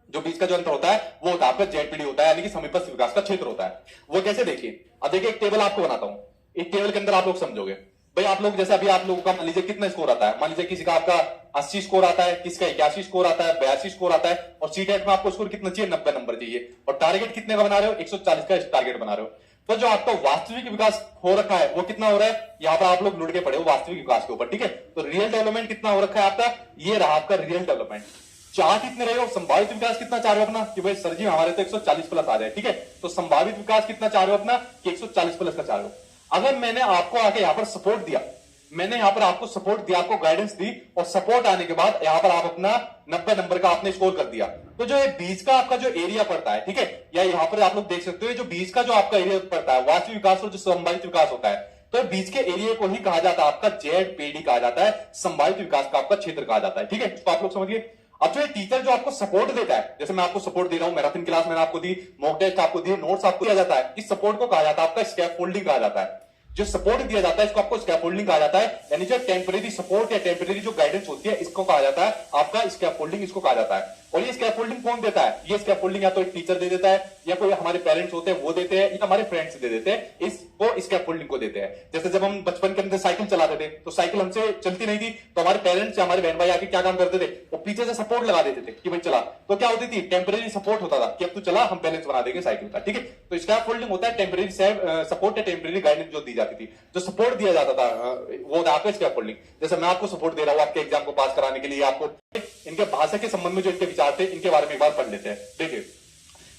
जो बीच का जो अंतर होता है वो होता है आपका जेडपीडी होता है, यानी कि समीपस्थ विकास का क्षेत्र होता है। वो कैसे? देखिए, अब देखिए एक टेबल आपको बनाता हूं। एक टेबल के अंदर आप लोग समझोगे भाई, आप लोग जैसे अभी आप लोगों का मान लीजिए कितना स्कोर आता है, मान लीजिए किसी का आपका 80 स्कोर आता है, किसी का 81 स्कोर आता है, 82 स्कोर आता है, और सीटेट में आपको स्कोर कितना चाहिए? 90 नंबर चाहिए, और टारगेट कितने का बना रहे हो? 140 का टारगेट बना रहे हो। तो जो आपका वास्तविक विकास हो रखा है वो कितना हो रहा है? यहां पर आप लोग लुढ़ के पड़े हो वास्तविक विकास के ऊपर। ठीक है, तो रियल डेवलपमेंट कितना हो रखा है आपका? ये रहा आपका रियल डेवलपमेंट। चाह कितने रहे हो? संभावित विकास कितना चाह रहे हो अपना कि भाई सर जी हमारे तो 140 प्लस आ जाए। ठीक है, तो संभावित विकास कितना चाह रहे हो अपना कि 140 प्लस का चाह रहे हो। अगर मैंने आपको आके यहां पर सपोर्ट दिया, मैंने यहां पर आपको सपोर्ट दिया, आपको गाइडेंस दी, और सपोर्ट आने के बाद यहां पर आप अपना 90 नंबर का आपने स्कोर कर दिया, तो जो ये बीच का आपका जो एरिया पड़ता है, ठीक है, या यहां पर आप लोग देख सकते हो, जो बीच का जो आपका एरिया पड़ता है, वास्तविक विकास और जो संभावित विकास होता है, तो बीच के एरिया को ही कहा जाता है आपका जेडपीडी कहा जाता है, संभावित विकास का आपका क्षेत्र कहा जाता है। ठीक है, तो आप लोग समझिए। अब जो टीचर जो आपको सपोर्ट देता है, जैसे मैं आपको सपोर्ट दे रहा हूं, मैराथन क्लास मैंने आपको दी, मॉक टेस्ट आपको दिए, नोट्स आपको दिया जाता है, इस सपोर्ट को कहा जाता है आपका स्कैफोल्डिंग कहा जाता है। जो सपोर्ट दिया जाता है इसको आपको स्कैफोल्डिंग कहा जाता है, यानी जो टेम्परेरी सपोर्ट या टेम्परेरी जो गाइडेंस होती है इसको कहा जाता है आपका स्कैफोल्डिंग, इसको कहा जाता है। और ये स्कैफोल्डिंग कौन देता है? ये स्कैफोल्डिंग या तो एक टीचर दे देता है, या कोई हमारे पेरेंट्स होते हैं वो देते हैं, या हमारे फ्रेंड्स दे देते हैं, इसको स्कैफोल्डिंग को देते हैं। जैसे जब हम बचपन के अंदर साइकिल चलाते थे तो साइकिल हमसे चलती नहीं थी, तो हमारे पेरेंट्स या हमारे बहन भाई आके क्या काम करते थे? वो पीछे से सपोर्ट लगा देते थे कि भाई चला, तो क्या होती थी? टेम्परेरी सपोर्ट होता था कि अब तू चला, हम बैलेंस बना देंगे साइकिल का। ठीक है, तो स्कैफोल्डिंग होता है टेम्परेरी सपोर्ट या टेम्परेरी गाइडेंस जो दी जाती थी, जो सपोर्ट दिया जाता था वो था आपका स्कैफोल्डिंग। जैसे मैं आपको सपोर्ट दे रहा हूं आपके एग्जाम को पास कराने के लिए, आपको इनके भाषा के संबंध में जो इनके विचार थे इनके बारे में एक बार पढ़ लेते हैं। देखिए,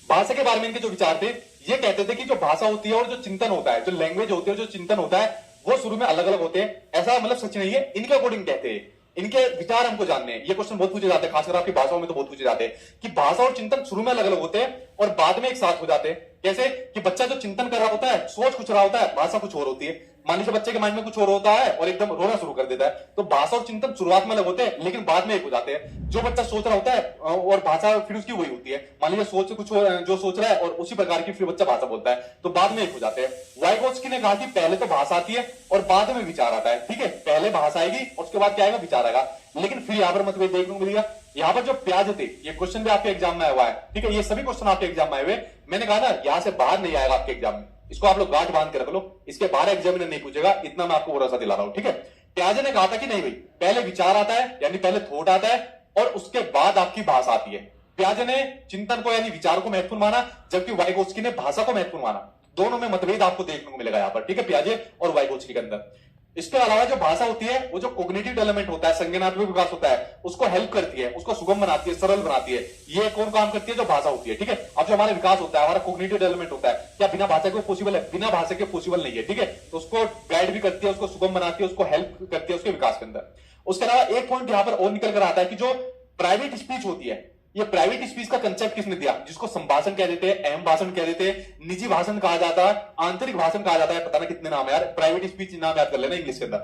भाषा के बारे में इनके जो विचार थे, ये कहते थे कि जो भाषा होती है और जो चिंतन होता है, जो लैंग्वेज होती है और जो चिंतन होता है, वो शुरू में अलग अलग होते हैं। ऐसा मतलब सच नहीं है, इनके अकॉर्डिंग कहते हैं, इनके विचार हमको जानने हैं। ये क्वेश्चन बहुत पूछे जाते हैं, खासकर आपकी भाषाओं में तो बहुत पूछे जाते हैं कि भाषा और चिंतन शुरू में अलग अलग होते हैं और बाद में एक साथ हो जाते हैं। कैसे कि बच्चा जो चिंतन कर रहा होता है, सोच कुछ रहा होता है, भाषा कुछ और होती है। मान लीजिए बच्चे के माइंड में कुछ और होता है और एकदम रोना शुरू कर देता है, तो भाषा और चिंतन शुरुआत में अलग होते हैं लेकिन बाद में एक हो जाते हैं। जो बच्चा सोच रहा होता है और भाषा फिर उसकी वही होती है, मान लीजिए सोच कुछ जो सोच रहा है और उसी प्रकार की फिर बच्चा भाषा बोलता है, तो बाद में एक हो जाते हैं। वाइगोत्स्की ने कहा कि पहले तो भाषा आती है और बाद में विचार आता है। ठीक है, पहले भाषा आएगी और उसके बाद क्या आएगा? विचार आएगा। लेकिन फिर यहां पर मतभेद देखने को मिलेगा। यहां पर जो प्याज थे, ये क्वेश्चन भी आपके एग्जाम में आया हुआ है। ठीक है, ये सभी क्वेश्चन आपके एग्जाम में आए हुए, मैंने कहा ना यहां से बाहर नहीं आएगा आपके एग्जाम में, इसको आप लोग गांठ बांध के रख लो, इसके बाहर एग्जामिनर नहीं पूछेगा, इतना मैं आपको भरोसा दिला रहा हूं। ठीक है, प्याजे ने कहा था कि नहीं भाई, पहले विचार आता है यानी पहले थॉट आता है और उसके बाद आपकी भाषा आती है। प्याजे ने चिंतन को यानी विचार को महत्वपूर्ण माना, जबकि वाइगोत्स्की ने भाषा को महत्वपूर्ण माना। दोनों में मतभेद आपको देखने को मिलेगा यहां पर, ठीक है, पियाजे और वाइगोत्स्की के अंदर। इसके अलावा जो भाषा होती है वो जो कोग्निटिव डेवलपमेंट होता है, संज्ञानात्मक विकास होता है, उसको हेल्प करती है, उसको सुगम बनाती है, सरल बनाती है। ये कौन काम करती है? जो भाषा होती है, ठीक है। अब जो हमारा विकास होता है, हमारा कोग्निटिव डेवलपमेंट होता है, क्या बिना भाषा के पॉसिबल है? बिना भाषा के पॉसिबल नहीं है, ठीक है। तो उसको गाइड भी करती है, उसको सुगम बनाती है, उसको हेल्प करती है उसके विकास के अंदर। उसके अलावा एक पॉइंट यहां पर और निकल कर आता है कि जो प्राइवेट स्पीच होती है, ये प्राइवेट स्पीच का कंसेप्ट किसने दिया? जिसको संभाषण कह देते हैं, अहम भाषण कह देते हैं, निजी भाषण कहा जाता है, आंतरिक भाषण कहा जाता है, पता ना कितने नाम है यार। प्राइवेट स्पीच नाम याद कर लेना इंग्लिश के अंदर।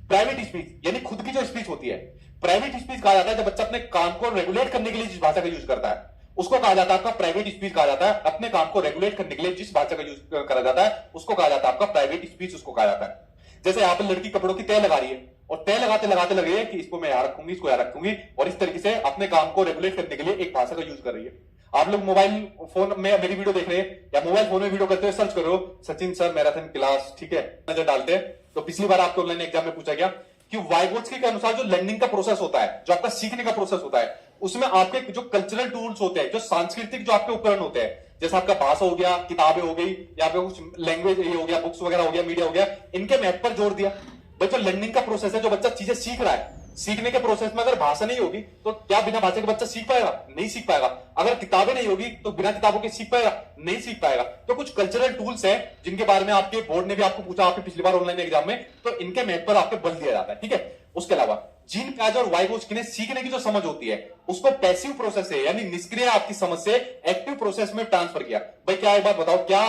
प्राइवेट स्पीच यानी खुद की जो स्पीच होती है, प्राइवेट स्पीच कहा जाता है जब बच्चा अपने काम को रेगुलेट करने के लिए जिस भाषा का यूज करता है, उसको कहा जाता है आपका प्राइवेट स्पीच कहा जाता है। अपने काम को रेगुलेट करने के लिए जिस भाषा का यूज करा जाता है उसको कहा जाता है आपका प्राइवेट स्पीच, उसको कहा जाता है। जैसे यहां पर लड़की कपड़ों की तय लगा रही है और तय लगाते लगाते लग रही है कि इसको मैं यहां रखूंगी, इसको यहां रखूंगी, और इस तरीके से अपने काम को रेगुलेट करने के लिए एक भाषा का यूज कर रही है। आप लोग मोबाइल फोन में मेरी वीडियो देख रहे हैं या मोबाइल फोन में वीडियो करते हुए सर्च करो सचिन सर मैराथन क्लास, ठीक है, नजर डालते हैं तो पिछली बार आपके ऑनलाइन एग्जाम में पूछा गया कि वाइगोत्स्की के अनुसार जो लर्निंग का प्रोसेस होता है, जो आपका सीखने का प्रोसेस होता है, उसमें आपके जो कल्चरल टूल्स होते हैं, जो सांस्कृतिक जो आपके उपकरण होते हैं, जैसे आपका भाषा हो गया, किताबें हो गई, या आपका कुछ लैंग्वेज हो गया, बुक्स वगैरह हो गया, मीडिया हो गया, इनके मैप पर जोड़ दिया। भाई जो लर्निंग का प्रोसेस है, जो बच्चा चीजें सीख रहा है, सीखने के प्रोसेस में अगर भाषा नहीं होगी तो क्या बिना भाषा के बच्चा सीख पाएगा? नहीं सीख पाएगा। अगर किताबें नहीं होगी तो बिना किताबों के सीख पाएगा? नहीं सीख पाएगा। तो कुछ कल्चरल टूल्स हैं जिनके बारे में आपके बोर्ड ने भी आपको पूछा आपके पिछली बार ऑनलाइन एग्जाम में, तो इनके मैप पर आपके बल दिया जाता है, ठीक है। उसके अलावा जीन पियाजे और वाइगोत्स्की ने सीखने की जो समझ होती है उसको पैसिव प्रोसेस है यानी निष्क्रिय आपकी समझ से एक्टिव प्रोसेस में ट्रांसफर किया। भाई क्या एक बात बताओ, क्या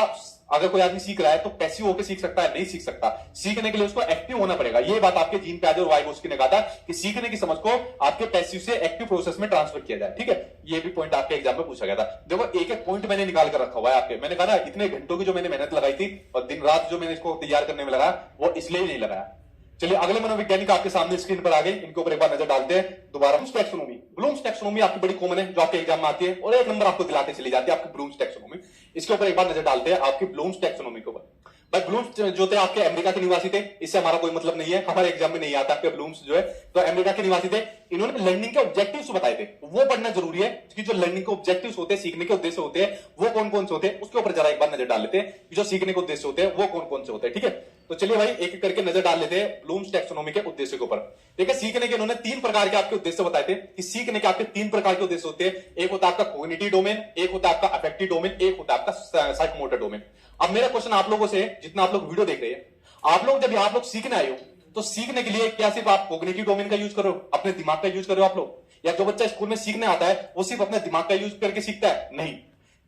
अगर कोई आदमी सीख रहा है तो पैसिव होकर सीख सकता है? नहीं सीख सकता। सीखने के लिए उसको एक्टिव होना पड़ेगा। ये बात आपके जीन पियाजे और वाइगोत्स्की ने कहा था कि सीखने की समझ को आपके पैसिव से एक्टिव प्रोसेस में ट्रांसफर किया जाए, ठीक है। ये भी पॉइंट आपके एग्जाम में पूछा गया था। देखो एक एक पॉइंट मैंने निकाल कर रखा हुआ है आपके। मैंने कहा ना इतने घंटों की जो मैंने मेहनत लगाई थी और दिन रात जो मैंने इसको तैयार करने में लगाया वो इसलिए नहीं लगाया। चलिए अगले मनोवैज्ञानिक आपके सामने स्क्रीन पर आ गए, इनके ऊपर एक बार नजर डालते हैं दोबारा। टैक्सोनॉमी, ब्लूम्स टैक्सोनॉमी आपकी बड़ी कॉमन है जो आपके एग्जाम में आती है और एक नंबर आपको दिलाते चली जाती है आपकी ब्लूम्स टैक्सोनॉमी। इसके ऊपर एक बार नजर डालते हैं आपकी ब्लूम्स टैक्सोनॉमी के ऊपर। भाई ब्लूम्स जो थे आपके अमेरिका के निवासी थे, इससे हमारा कोई मतलब नहीं है, हमारे एग्जाम में नहीं आता आपके ब्लूम्स जो है, तो अमेरिका के निवासी थे। इन्होंने लर्निंग के ऑब्जेक्टिव्स बताए थे, वो पढ़ना जरूरी है कि जो लर्निंग के ऑब्जेक्टिव्स होते हैं, सीखने के उद्देश्य होते हैं, वो कौन कौन से होते हैं उसके ऊपर जरा एक बार नजर डाल लेते हैं कि जो सीखने के उद्देश्य होते हैं वो कौन कौन से होते हैं, ठीक है। तो चलिए भाई एक एक करके नजर डाल लेते हैं ब्लूम्स टैक्सोनॉमी के उद्देश्य के ऊपर। देखिए सीखने के इन्होंने 3 प्रकार के आपके उद्देश्य बताए थे कि सीखने के आपके 3 प्रकार के उद्देश्य होते हैं। एक होता है आपका कॉग्निटिव डोमेन, एक होता है आपका अफेक्टिव डोमेन, एक होता है आपका साइकोमोटर डोमेन। अब मेरा क्वेश्चन आप लोगों से, जितना आप लोग वीडियो देख रहे हैं, आप लोग जब आप लोग सीखने आए हो तो सीखने के लिए क्या सिर्फ आप कॉग्निटिव डोमेन का यूज करो, अपने दिमाग का यूज करो आप लोग, या जो बच्चा स्कूल में सीखने आता है वो सिर्फ अपने दिमाग का यूज करके सीखता है? नहीं,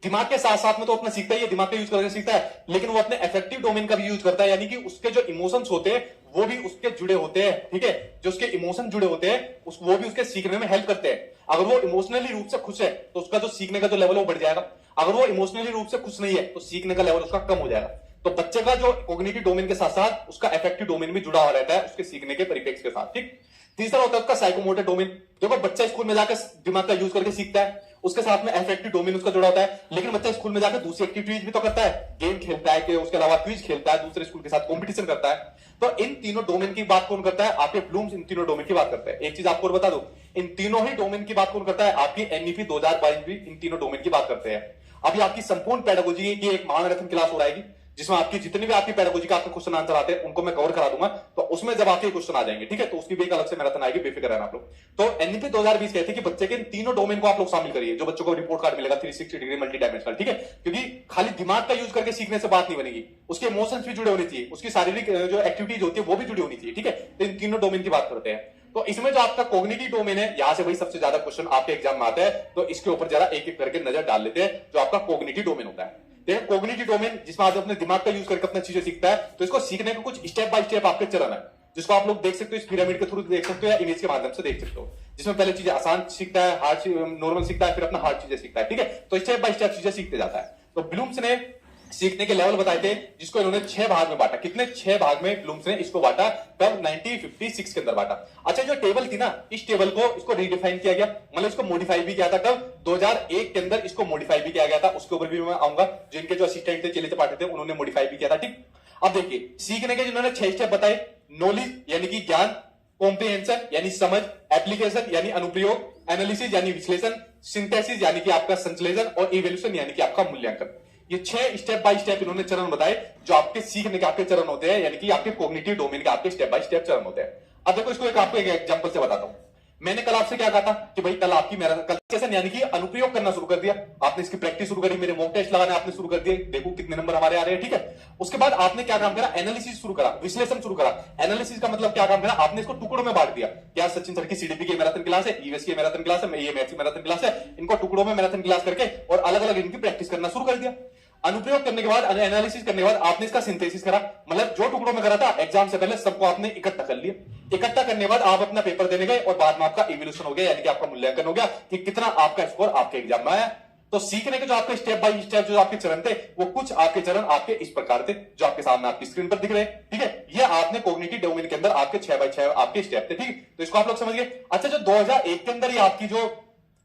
दिमाग के साथ साथ में तो अपना सीखता ही है, दिमाग का यूज करके सीखता है, लेकिन वो अपने अफेक्टिव डोमेन का भी यूज करता है, यानी कि उसके जो इमोशंस होते हैं वो भी उसके जुड़े होते हैं, ठीक है। जो उसके इमोशन जुड़े होते हैं वो भी उसके सीखने में हेल्प करते हैं। अगर वो इमोशनली रूप से खुश है तो उसका जो सीखने का जो लेवल वो बढ़ जाएगा। अगर वो इमोशनली रूप से खुश नहीं है तो सीखने का लेवल उसका कम हो जाएगा। तो बच्चे का जो कॉग्निटिव डोमेन के साथ साथ उसका अफेक्टिव डोमेन भी जुड़ा हुआ रहता है उसके सीखने के परिप्रेक्ष्य के साथ, ठीक। तीसरा होता है उसका साइकोमोटर डोमेन। देखो बच्चा स्कूल में जाकर दिमाग का यूज करके सीखता है, उसके साथ में अफेक्टिव डोमेन उसका जुड़ा होता है, लेकिन बच्चा स्कूल में जाकर दूसरी एक्टिविटीज भी तो करता है, गेम खेलता है, कि उसके अलावा क्विज खेलता है, दूसरे स्कूल के साथ कंपटीशन करता है। तो इन तीनों डोमेन की बात कौन करता है? आपके ब्लूम्स इन तीनों डोमेन की बात करते हैं। एक चीज आपको और बता दो, इन तीनों ही डोमेन की बात कौन करता है? आपकी एनईपी 2022 भी इन तीनों डोमेन की बात करते हैं। अभी आपकी संपूर्ण पेडागोजी की एक महामैराथन क्लास हो रहेगी जिसमें आपकी जितने भी आपकी पेडागोजी का आपके क्वेश्चन आंसर आते हैं उनको मैं कवर करा दूंगा, तो उसमें जब आपके क्वेश्चन आ जाएंगे, ठीक है, तो उसकी भी एक अलग से मैराथन आएगी, बेफिक्र रहना आप लोग। तो एनईपी 2020 कहते हैं कि बच्चे के इन तीनों डोमेन को आप लोग शामिल करिए, जो बच्चों को रिपोर्ट कार्ड मिलेगा 360 डिग्री मल्टी डायमेंशनल, ठीक है। क्योंकि खाली दिमाग का यूज करके सीखने से बात नहीं बनेगी, उसके इमोशंस भी जुड़े होने चाहिए, उसकी शारीरिक जो एक्टिविटीज होती है वो भी जुड़ी होनी चाहिए, ठीक है। तो इन तीनों डोमेन की बात करते हैं। तो इसमें जो आपका कॉग्निटिव डोमेन है, यहां से भाई सबसे ज्यादा क्वेश्चन आपके एग्जाम में आता है, तो इसके ऊपर जरा एक एक करके नजर डाल लेते हैं जो आपका कॉग्निटिव डोमेन होता है। देखो कॉग्निटिव डोमेन जिसमें आप अपने दिमाग का यूज करके अपनी चीजें सीखता है, तो इसको सीखने के कुछ स्टेप बाय स्टेप आपके चरण है, जिसको आप लोग देख सकते हो इस पिरामिड के थ्रू देख सकते हो या इमेज के माध्यम से देख सकते हो, जिसमें पहले चीजें आसान सीखता है, हार्ड नॉर्मल सीखता है, फिर अपना हार्ड चीजें सीखता है, ठीक है। तो स्टेप बाय स्टेप चीजें सीखते जाता है। तो ब्लूम्स ने सीखने के लेवल बताए थे जिसको इन्होंने 6 भाग में बांटा। कितने? 6 भाग में ब्लूम्स ने इसको बांटा, कब? 1956 के अंदर बांटा। अच्छा जो टेबल थी ना, इस टेबल को इसको रीडिफाइन किया गया, मतलब इसको मॉडिफाई भी किया था, कब? 2001 के अंदर इसको मॉडिफाई भी किया गया था, उसके ऊपर भी मैं आऊंगा। जो इनके जो असिस्टेंट थे, चेले चपाटे थे, उन्होंने मॉडिफाई भी किया था, ठीक। अब देखिए सीखने के जिन्होंने 6 स्टेप बताए, नॉलेज यानी कि ज्ञान, कॉम्प्रिहेंशन यानी समझ, एप्लीकेशन यानी अनुप्रयोग, एनालिसिस यानी विश्लेषण, सिंथेसिस यानी कि आपका संश्लेषण, और इवैल्यूएशन यानी कि आपका मूल्यांकन। ये 6 स्टेप बाय स्टेप इन्होंने चरण बताए जो आपके सीखने के आपके चरण होते हैं, यानी कि आपके कॉग्निटिव डोमेन के आपके स्टेप बाय स्टेप चरण होते हैं। अब देखो इसको आपको एक एग्जांपल से बताता हूं। मैंने कल आपसे क्या कहा था कि भाई कल आपकी मेरा कल कैसे यानी कि अनुप्रयोग करना शुरू कर दिया, आपने इसकी प्रैक्टिस शुरू करी, मेरे मॉक टेस्ट लगाने आपने शुरू कर दिए, देखो कितने नंबर हमारे आ रहे हैं, ठीक है। उसके बाद आपने क्या काम करा, एनालिसिस शुरू करा, विश्लेषण शुरू करा। एनालिसिस का मतलब क्या काम करा, आपने इसको टुकड़ों में बांट दिया। क्या सचिन सर की सीडीपी की मैराथन क्लास है, ईवीएस की मैराथन क्लास है, ये मैथ्स की मैराथन क्लास है, इनको टुकड़ों में मैराथन क्लास करके और अलग अलग इनकी प्रैक्टिस करना शुरू कर दिया। अनुप्रयोग करने के बाद, एनालिसिस करने के बाद आपने इसका सिंथेसिस करा, मतलब जो टुकड़ों में करा था एग्जाम से पहले सबको आपने इकट्ठा कर लिया। इकट्ठा करने के बाद आप अपना पेपर देने गए और बाद में आपका इवोल्यूशन हो गया, यानी कि आपका मूल्यांकन हो गया कि कितना आपका स्कोर आपके एग्जाम में आया। तो सीखने के जो आपके स्टेप बाय स्टेप जो आपके चरण थे, वो कुछ आपके चरण आपके इस प्रकार थे जो आपके सामने आपकी स्क्रीन पर दिख रहे हैं, ठीक है। ये आपने कॉग्निटिव डोमेन के अंदर आपके 6 बाय 6 आपके स्टेप थे, ठीक है। तो इसको आप लोग समझ गए। अच्छा, जो 2001 के अंदर ही आपकी जो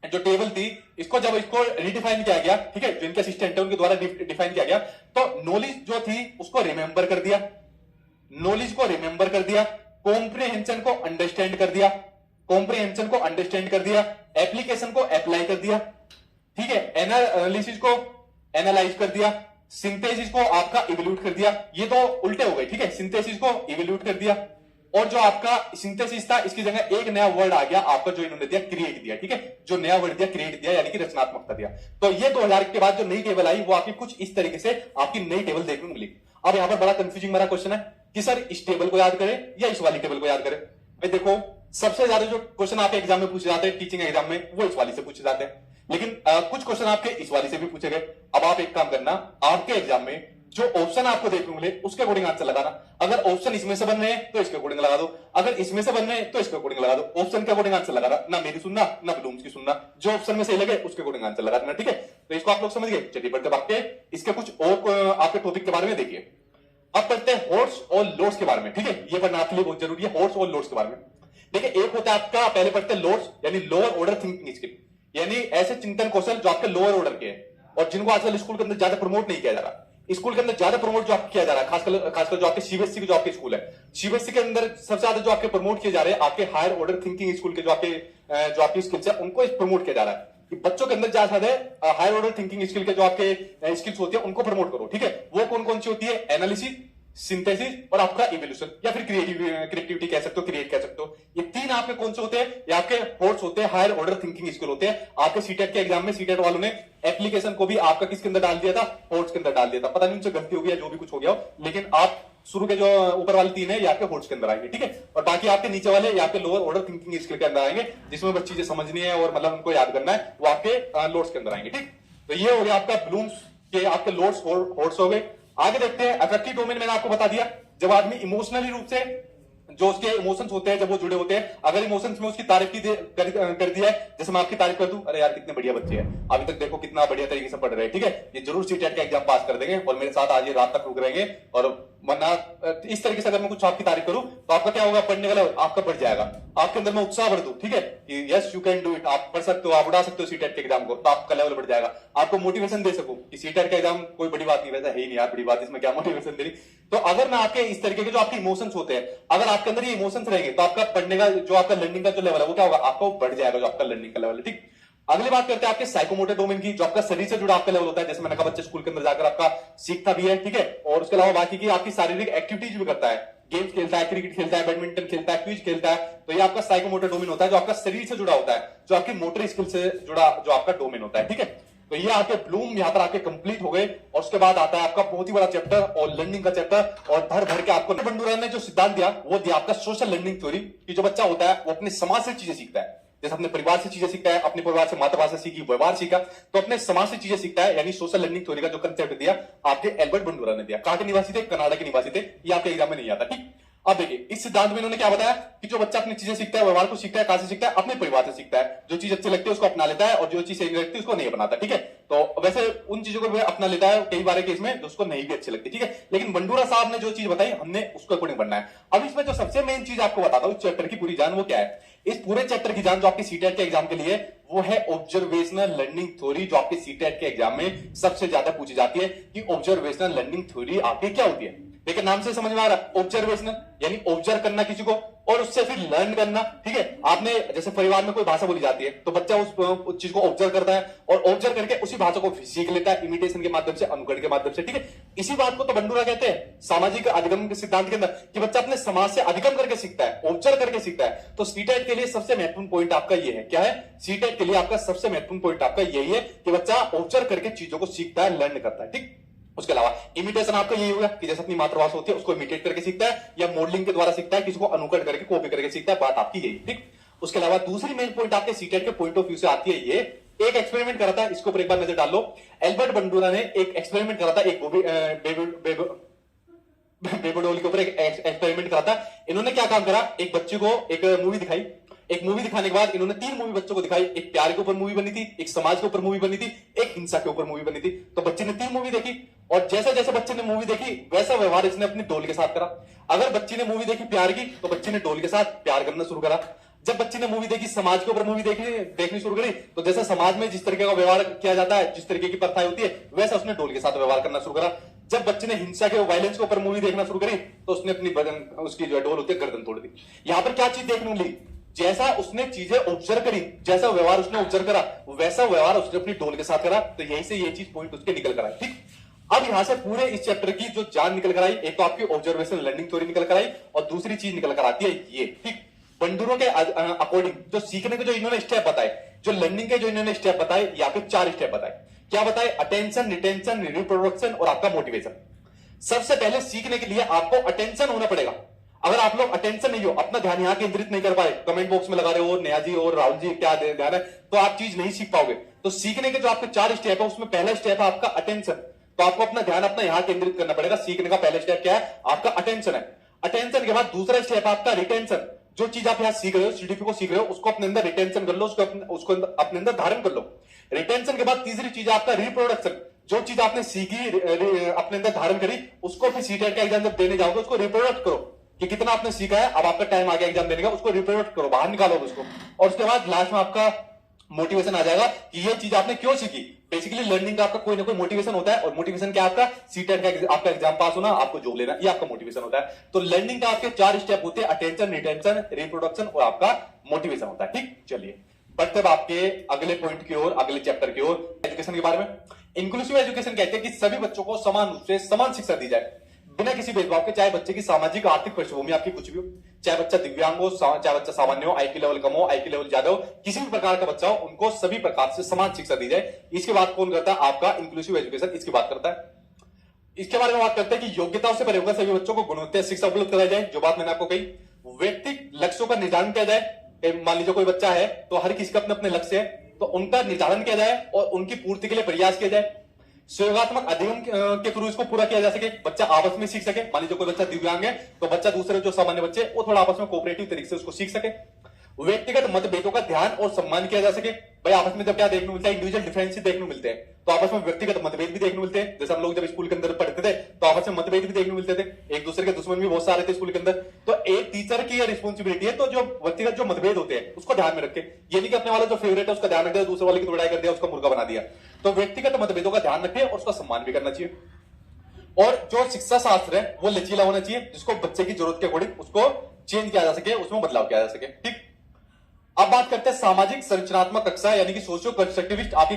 टेबल थी, इसको जब इसको रिडिफाइन किया गया, ठीक है, जो इनके असिस्टेंट है उनके द्वारा डिफाइन किया गया, तो नॉलेज जो थी उसको रिमेंबर कर दिया, नॉलेज को रिमेंबर कर दिया, कॉम्प्रिहेंशन को अंडरस्टैंड कर दिया, कॉम्प्रिहेंशन को अंडरस्टैंड कर दिया, एप्लीकेशन को अप्लाई कर दिया, ठीक है, एनालिसिस को एनालाइज कर दिया, सिंथेसिस को आपका इवोल्यूट कर दिया। ये तो उल्टे हो गए, ठीक है, सिंथेसिस को इवोल्यूट कर दिया, और जो आपका सिंथेसिस था इसकी जगह एक नया वर्ड आ गया आपका, जो इन्होंने दिया क्रिएट दिया, ठीक है, जो नया वर्ड दिया क्रिएट दिया, यानी कि रचनात्मकता दिया। तो ये 2000 के बाद जो नई टेबल आई वो आपकी कुछ इस तरीके से आपकी नई टेबल देखने को मिली। अब यहां पर बड़ा कंफ्यूजिंग मेरा क्वेश्चन है कि सर इस टेबल को याद करें या इस वाली टेबल को याद करें। भाई देखो, सबसे ज्यादा जो क्वेश्चन आपके एग्जाम में पूछे जाते हैं टीचिंग एग्जाम में, वो इस वाली से पूछे जाते हैं, लेकिन कुछ क्वेश्चन आपके इस वाली से भी पूछे गए। अब आप एक काम करना, आपके एग्जाम में जो ऑप्शन आपको देखने को मिले उसके अकॉर्डिंग आंसर लगाना। अगर ऑप्शन इसमें से बन रहे हैं तो इसके अकॉर्डिंग लगा दो, अगर इसमें से बन रहे हैं तो इसके अकॉर्डिंग लगा दो। ऑप्शन के अकॉर्डिंग आंसर लगाना, ना मेरी सुनना ना ब्लूम्स की सुनना, जो ऑप्शन में सही लगे उसके अकॉर्डिंग आंसर लगा देना, ठीक है। तो इसको आप लोग समझ गए। चलिए बढ़ते भागते इसके कुछ और आपके टॉपिक के बारे में देखिए। अब पढ़ते हैं हॉर्स और लोड्स के बारे में, ठीक है, ये पढ़ना आपके लिए बहुत जरूरी है, हॉर्स और लोड्स के बारे में। देखिए, एक होता है आपका, पहले पढ़ते हैं लोड्स, यानी लोअर ऑर्डर थिंकिंग स्किल, यानी ऐसे चिंतन कौशल जो आपके लोअर ऑर्डर के हैं और जिनको आजकल स्कूल के अंदर ज्यादा प्रमोट नहीं किया जा रहा। स्कूल के अंदर ज्यादा प्रमोट जो आपको किया जा रहा है, खासकर जो आपके सीबीएसई के जो आपके स्कूल है, सीबीएसई के अंदर सबसे ज्यादा जो आपके प्रमोट किए जा रहे हैं आपके हायर ऑर्डर थिंकिंग स्कूल के जो आपकी स्किल्स है उनको प्रमोट किया जा रहा है कि बच्चों के अंदर ज्यादा है हायर ऑर्डर थिंकिंग स्किल के जो आपके स्किल्स होती है उनको प्रमोट करो, ठीक है। वो कौन कौन सी होती है, एनालिसिस, सिंथेसिस और आपका इवोल्यूशन, या फिर क्रिएटिविटी कह सकते हो, क्रिएट कह सकते हो। ये तीन आपके कौन से होते हैं, ये आपके हॉर्स होते हैं, हायर ऑर्डर थिंकिंग स्किल होते हैं। आपके सीटेट के एग्जाम में सीटेट वालों ने एप्लीकेशन को भी आपका किसके अंदर डाल दिया था, हॉर्स के अंदर डाल दिया था। पता नहीं उनसे गलती हो गई, जो भी कुछ हो गया हो, लेकिन आप शुरू के जो ऊपर वाले तीन है ये आपके हॉर्स के अंदर आएंगे, ठीक है, और बाकी आपके नीचे वाले ये आपके लोअर ऑर्डर थिंकिंग स्किल के अंदर आएंगे, जिसमें बस चीजें समझनी है और मतलब उनको याद करना है, वो आपके लोड्स के अंदर आएंगे, ठीक। तो ये हो गया आपका ब्लूम्स के आपके लोड्स हॉर्स हो गए। आगे देखते हैं अफेक्टिव डोमेन। मैंने आपको बता दिया, जब आदमी इमोशनली रूप से जो उसके इमोशंस होते हैं जब वो जुड़े होते हैं, अगर इमोशंस में उसकी तारीफ कर दिया है, जैसे मैं आपकी तारीफ कर दूं, अरे यार कितने बढ़िया बच्चे हैं, अभी तक देखो कितना बढ़िया तरीके से पढ़ रहे हैं, ठीक है, ये जरूर सीटेट का एग्जाम पास कर देंगे और मेरे साथ आज ये रात तक रुक रहेंगे, और वरना इस तरीके से अगर मैं कुछ आपकी तारीफ करूं तो आपका क्या होगा, पढ़ने वाला आपका बढ़ जाएगा, आपके अंदर मैं उत्साह बढ़ दूं, ठीक है, कि yes you can do it, आप पढ़ सकते हो, आप उड़ा सकते हो सीटेट के एग्जाम को, तो आपका लेवल बढ़ जाएगा। आपको मोटिवेशन दे सकूं कि सीटेट का एग्जाम कोई बड़ी बात नहीं, वैसा है ही नहीं यार, बड़ी बात इसमें क्या मोटिवेशन देनी। तो अगर मैं आपके इस तरीके के जो आपके इमोशंस होते हैं, अगर आपके अंदर ये इमोशंस रहेंगे तो आपका पढ़ने का जो आपका लर्निंग का जो लेवल है वो क्या होगा, आपका बढ़ जाएगा, जो आपका लर्निंग का लेवल है, ठीक। अगली बात करते हैं आपके साइकोमोटर डोमेन की, जो आपका शरीर से जुड़ा आपका लेवल होता है। जैसे मैंने कहा बच्चे स्कूल के अंदर जाकर आपका सीखता भी है, ठीक है, और उसके अलावा बाकी की आपकी शारीरिक एक्टिविटीज भी करता है, गेम्स खेलता है, क्रिकेट खेलता है, बैडमिंटन खेलता है, क्विज खेलता है। तो ये आपका साइकोमोटर डोमेन होता है, जो आपका शरीर से जुड़ा होता है, जो आपकी मोटर स्किल से जुड़ा जो आपका डोमेन होता है, ठीक है। तो ये आपके ब्लूम यहां पर आपके कंप्लीट हो गए, और उसके बाद आता है आपका बहुत ही बड़ा चैप्टर और लर्निंग का चैप्टर, और भर भर के आपको बंडूरा ने जो सिद्धांत दिया वो दिया आपका सोशल लर्निंग थ्योरी, कि जो बच्चा होता है वो अपने समाज से चीजें सीखता है। जैसे अपने परिवार से चीजें सीखता है, अपने परिवार से मातृभाषा सीखी, व्यवहार सीखा, तो अपने समाज से चीजें सीखता है, यानी सोशल लर्निंग थ्योरी का जो कंसेप्ट दिया आपके एल्बर्ट बंडूरा ने दिया। कहां के निवासी थे, कनाडा के निवासी थे, ये आपके एग्जाम में नहीं आता, ठीक। अब देखिए इस सिद्धांत में इन्होंने क्या बताया कि जो बच्चा अपनी चीजें सीखता है, व्यवहार को सीखता है, कहां से सीखता है, अपने परिवार से सीखता है। जो चीज अच्छी लगती है उसको अपना लेता है, और जो चीज सही नहीं लगती उसको नहीं अपनाता, ठीक है। तो वैसे उन चीजों को भी अपना लेता है कई बार केस में जो उसको नहीं भी अच्छी लगती, ठीक है, लेकिन बंडूरा साहब ने जो चीज बताई हमने उसको अकॉर्डिंग बनना है। अब इसमें जो सबसे मेन चीज आपको बताता हूं, चैप्टर की पूरी जान वो क्या है, इस पूरे चैप्टर की जान जो आपके सीटेट के एग्जाम के लिए वो है ऑब्जर्वेशनल लर्निंग थ्योरी, जो आपके सीटेट के एग्जाम में सबसे ज्यादा पूछी जाती है कि ऑब्जर्वेशनल लर्निंग थ्योरी आपकी क्या होती है। देखिए नाम से समझ में आ रहा है, ऑब्जर्वेशनल यानी ऑब्जर्व करना किसी को, और उससे फिर लर्न करना। ठीक है, आपने जैसे परिवार में कोई भाषा बोली जाती है तो बच्चा उस चीज को ऑब्जर्व करता है और ऑब्जर्व करके उसी भाषा को सीख लेता है, इमिटेशन के माध्यम से, अनुकरण के माध्यम से। ठीक है, इसी बात को तो बंडूरा कहते हैं सामाजिक अधिगम के सिद्धांत के अंदर, कि बच्चा अपने समाज से अधिगम करके सीखता है, ऑब्जर्व करके सीखता है। तो सीटेट के लिए सबसे महत्वपूर्ण पॉइंट आपका ये है, क्या है? सीटेट के लिए आपका सबसे महत्वपूर्ण पॉइंट आपका यही है कि बच्चा ऑब्जर्व करके चीजों को सीखता है, लर्न करता है। ठीक, उसके अलावा इमिटेशन आपका यही होगा कि जैसे अपनी मातृभाषा होती है उसको इमिटेट करके सीखता है, या मॉडलिंग के द्वारा सीखता है, किसी को अनुकरण करके, कॉपी करके सीखता है। बात आपकी यही। ठीक, उसके अलावा दूसरी मेन पॉइंट आपके सीटेट के पॉइंट ऑफ व्यू से आती है ये, एक एक्सपेरिमेंट करा था, इसके ऊपर एक बार नजर डाल लो। एल्बर्ट बंडूरा ने एक एक्सपेरिमेंट करा था, एक बेबीडोल के ऊपर एक एक्सपेरिमेंट करा था। इन्होंने क्या काम करा, एक बच्चे को एक मूवी दिखाई, एक मूवी दिखाने के बाद इन्होंने 3 मूवी बच्चों को दिखाई। एक प्यार के ऊपर मूवी बनी थी, एक समाज के ऊपर मूवी बनी थी, एक हिंसा के ऊपर मूवी बनी थी। तो बच्चे ने 3 मूवी देखी और जैसे जैसे बच्चे ने मूवी देखी वैसा व्यवहार इसने अपनी डोल के साथ करा। अगर बच्ची ने मूवी देखी प्यार की तो बच्चे ने डोल के साथ प्यार करना शुरू करा। जब बच्ची ने मूवी देखी समाज के ऊपर मूवी देखनी शुरू करी तो जैसे समाज में जिस तरीके का व्यवहार किया जाता है, जिस तरीके की प्रथाएं होती है, वैसा उसने डोल के साथ व्यवहार करना शुरू करा। जब बच्चे ने हिंसा के, वायलेंस के ऊपर मूवी देखना शुरू करी तो उसने अपनी बदन, उसकी जो डोल होती है, गर्दन तोड़ दी। यहां पर क्या चीज देखने मिली, जैसा उसने चीजें ऑब्जर्व करी, जैसा व्यवहार उसने ऑब्जर्व करा, वैसा व्यवहार उसने अपनी डोल के साथ करा। तो यहीं से ये चीज पॉइंट उसके निकल कर आई। ठीक, अब यहां से पूरे इस चैप्टर की जो जान निकल कर आई, एक तो आपकी ऑब्जर्वेशन लर्निंग थ्योरी निकल कर आई और दूसरी चीज निकल कर आती है ये। ठीक, बंडूरों के अकॉर्डिंग जो सीखने के जो इन्होंने स्टेप बताए, जो लर्निंग के जो इन्होंने स्टेप बताए, या फिर 4 स्टेप बताए। क्या बताए? अटेंशन, रिटेंशन, रिप्रोडक्शन और आपका मोटिवेशन। सबसे पहले सीखने के लिए आपको अटेंशन होना पड़ेगा। अगर आप लोग अटेंशन नहीं हो, अपना ध्यान यहां केंद्रित नहीं कर पाए, कमेंट बॉक्स में लगा रहे हो नेहा जी और राहुल जी क्या ध्यान है, तो आप चीज नहीं सीख पाओगे। तो सीखने के जो आपके 4 स्टेप है उसमें पहला स्टेप है आपका अटेंशन। तो आपको अपना ध्यान अपना यहां केंद्रित करना पड़ेगा। सीखने का पहला स्टेप क्या है? आपका अटेंशन है। अटेंशन के बाद दूसरा स्टेप है आपका रिटेंशन। जो चीज आप यहां सीख रहे हो, सीडीपी को सीख रहे हो, उसको अपने अंदर रिटेंशन कर लो, उसको अपने अंदर धारण कर लो। रिटेंशन के बाद तीसरी चीज आपका रिप्रोडक्शन। जो चीज आपने सीखी, अपने अंदर धारण करी, उसको फिर सीटेट का एग्जाम जब देने जाओगे उसको रिप्रोडक्ट करो कि कितना आपने सीखा है। अब आपका टाइम आ गया एग्जाम देने का, उसको रिप्रोडक्ट करो, बाहर निकालो उसको। और उसके बाद लास्ट में आपका मोटिवेशन आ जाएगा कि ये चीज आपने क्यों सीखी। बेसिकली लर्निंग का आपका कोई ना कोई मोटिवेशन होता है, और मोटिवेशन क्या आपका? सीटेट का आपका एग्जाम पास होना, आपको जॉब लेना, ये आपका मोटिवेशन होता है। तो लर्निंग का आपके 4 स्टेप होते हैं, अटेंशन, रिटेंशन, रिप्रोडक्शन और आपका मोटिवेशन होता है। ठीक, चलिए बढ़ते अब आपके अगले पॉइंट की ओर, अगले चैप्टर की ओर, एजुकेशन के बारे में। इंक्लूसिव एजुकेशन कहते हैं कि सभी बच्चों को समान रूप से समान शिक्षा दी जाए, बिना किसी भेदभाव के, चाहे बच्चे की सामाजिक आर्थिक पृष्ठभूमि आपकी कुछ भी हो, चाहे बच्चा दिव्यांग हो, चाहे बच्चा सामान्य हो, आईक्यू लेवल कम हो, आईक्यू लेवल ज्यादा हो, किसी भी प्रकार का बच्चा हो, उनको सभी प्रकार से समान शिक्षा दी जाए। इसकी बात कौन करता है? आपका इंक्लूसिव एजुकेशन इसकी बात करता है। इसके बारे में बात करते हैं कि योग्यताओं से परे होकर सभी बच्चों को गुणवत्ता शिक्षा उपलब्ध कराई जाए, जो बात मैंने आपको कही। व्यक्तिगत लक्ष्यों का निर्धारण किया जाए। मान लीजिए कोई बच्चा है तो हर किसी का अपने अपने लक्ष्य है, तो उनका निर्धारण किया जाए और उनकी पूर्ति के लिए प्रयास किया जाए। सहयोगात्मक अधिगम के थ्रू इसको पूरा किया जा सके, बच्चा आपस में सीख सके। मान लीजिए कोई बच्चा दिव्यांग है तो बच्चा दूसरे जो सामान्य बच्चे वो थोड़ा आपस में कोऑपरेटिव तरीके से उसको सीख सके। व्यक्तिगत मतभेदों का ध्यान और सम्मान किया जा सके। भाई आपस में जब क्या देखने मिलता है? इंडिविजुअल डिफरेंस देखने मिलते हैं, तो आपस में व्यक्तिगत मतभेद भी देखने मिलते हैं। जैसे हम लोग जब स्कूल के अंदर पढ़ते थे तो आपस में मतभेद भी देखने मिलते थे, एक दूसरे के दुश्मन भी बहुत सारे थे स्कूल के अंदर। तो एक टीचर की रिस्पॉन्सिबिलिटी है तो जो व्यक्तिगत जो मतभेद होते हैं उसको ध्यान में रखे, ये नहीं कि अपने वाला जो फेवरेट है उसका ध्यान रख दिया, दूसरे वाले की तोड़ाई कर दिया, उसका मुर्गा बना दिया। तो व्यक्तिगत मतभेदों का ध्यान रखे और उसका सम्मान भी करना चाहिए। और जो शिक्षा शास्त्र है वो लचीला होना चाहिए, जिसको बच्चे की जरूरत के अकॉर्डिंग उसको चेंज किया जा सके, उसमें बदलाव किया जा सके। ठीक, अब बात करते हैं सामाजिक संरचनात्मक कक्षा यानी कि सोशियो कंस्ट्रक्टिविस्ट। आपकी